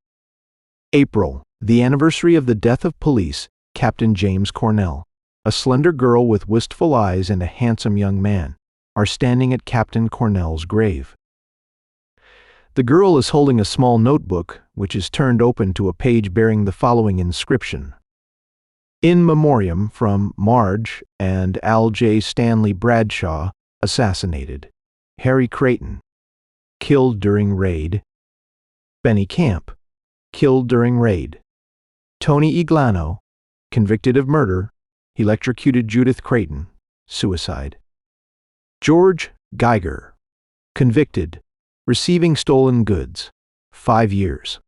April, the anniversary of the death of police, Captain James Cornell. A slender girl with wistful eyes and a handsome young man are standing at Captain Cornell's grave. The girl is holding a small notebook, which is turned open to a page bearing the following inscription. In memoriam from Marge and Al J. Stanley Bradshaw, assassinated. Harry Creighton, killed during raid. Benny Camp, killed during raid. Tony Iglano, convicted of murder, electrocuted Judith Creighton, suicide. George Geiger, convicted, receiving stolen goods, 5 years.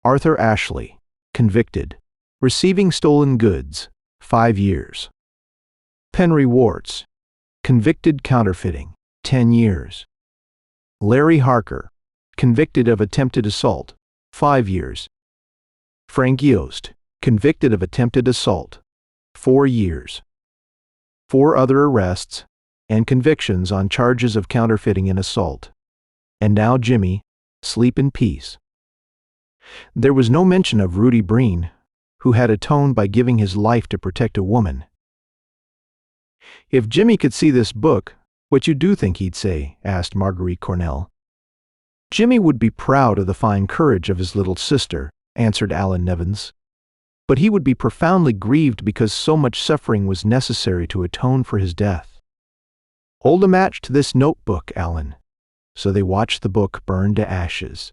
Arthur Ashley, convicted, receiving stolen goods, 5 years. Penry Warts, convicted counterfeiting, 10 years. Larry Harker, convicted of attempted assault, 5 years. Frank Yost, convicted of attempted assault, 4 years. 4 other arrests and convictions on charges of counterfeiting and assault. And now Jimmy, sleep in peace. There was no mention of Rudy Breen, who had atoned by giving his life to protect a woman. If Jimmy could see this book, what you do think he'd say? Asked Marguerite Cornell. Jimmy would be proud of the fine courage of his little sister, answered Alan Nevins. But he would be profoundly grieved because so much suffering was necessary to atone for his death. Hold a match to this notebook, Alan. So they watched the book burn to ashes.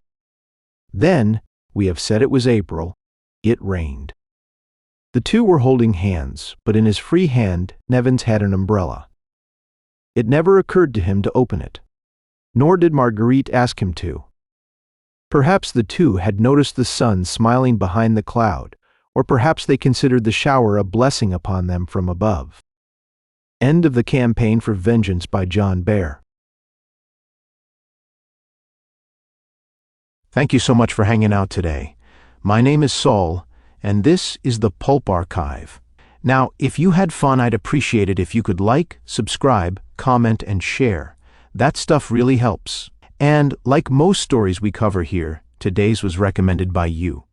Then, we have said it was April, it rained. The two were holding hands, but in his free hand, Nevins had an umbrella. It never occurred to him to open it, nor did Marguerite ask him to. Perhaps the two had noticed the sun smiling behind the cloud, or perhaps they considered the shower a blessing upon them from above. End of the Campaign for Vengeance by John Baer. Thank you so much for hanging out today. My name is Saul, and this is the Pulp Archive. Now, if you had fun, I'd appreciate it if you could like, subscribe, comment, and share. That stuff really helps. And like most stories we cover here, today's was recommended by you.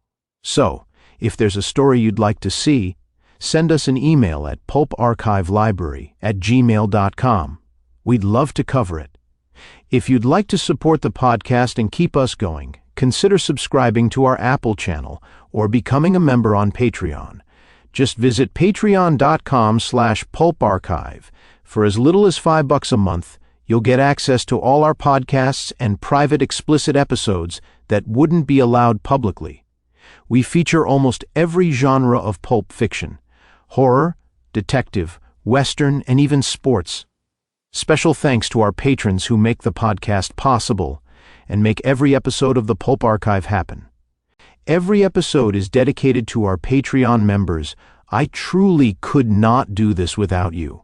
So, if there's a story you'd like to see, send us an email at pulparchivelibrary@gmail.com. We'd love to cover it. If you'd like to support the podcast and keep us going, consider subscribing to our Apple channel or becoming a member on Patreon. Just visit patreon.com/pulparchive. For as little as $5 a month, you'll get access to all our podcasts and private explicit episodes that wouldn't be allowed publicly. We feature almost every genre of pulp fiction: horror, detective, western, and even sports. Special thanks to our patrons who make the podcast possible and make every episode of the Pulp Archive happen. Every episode is dedicated to our Patreon members. I truly could not do this without you.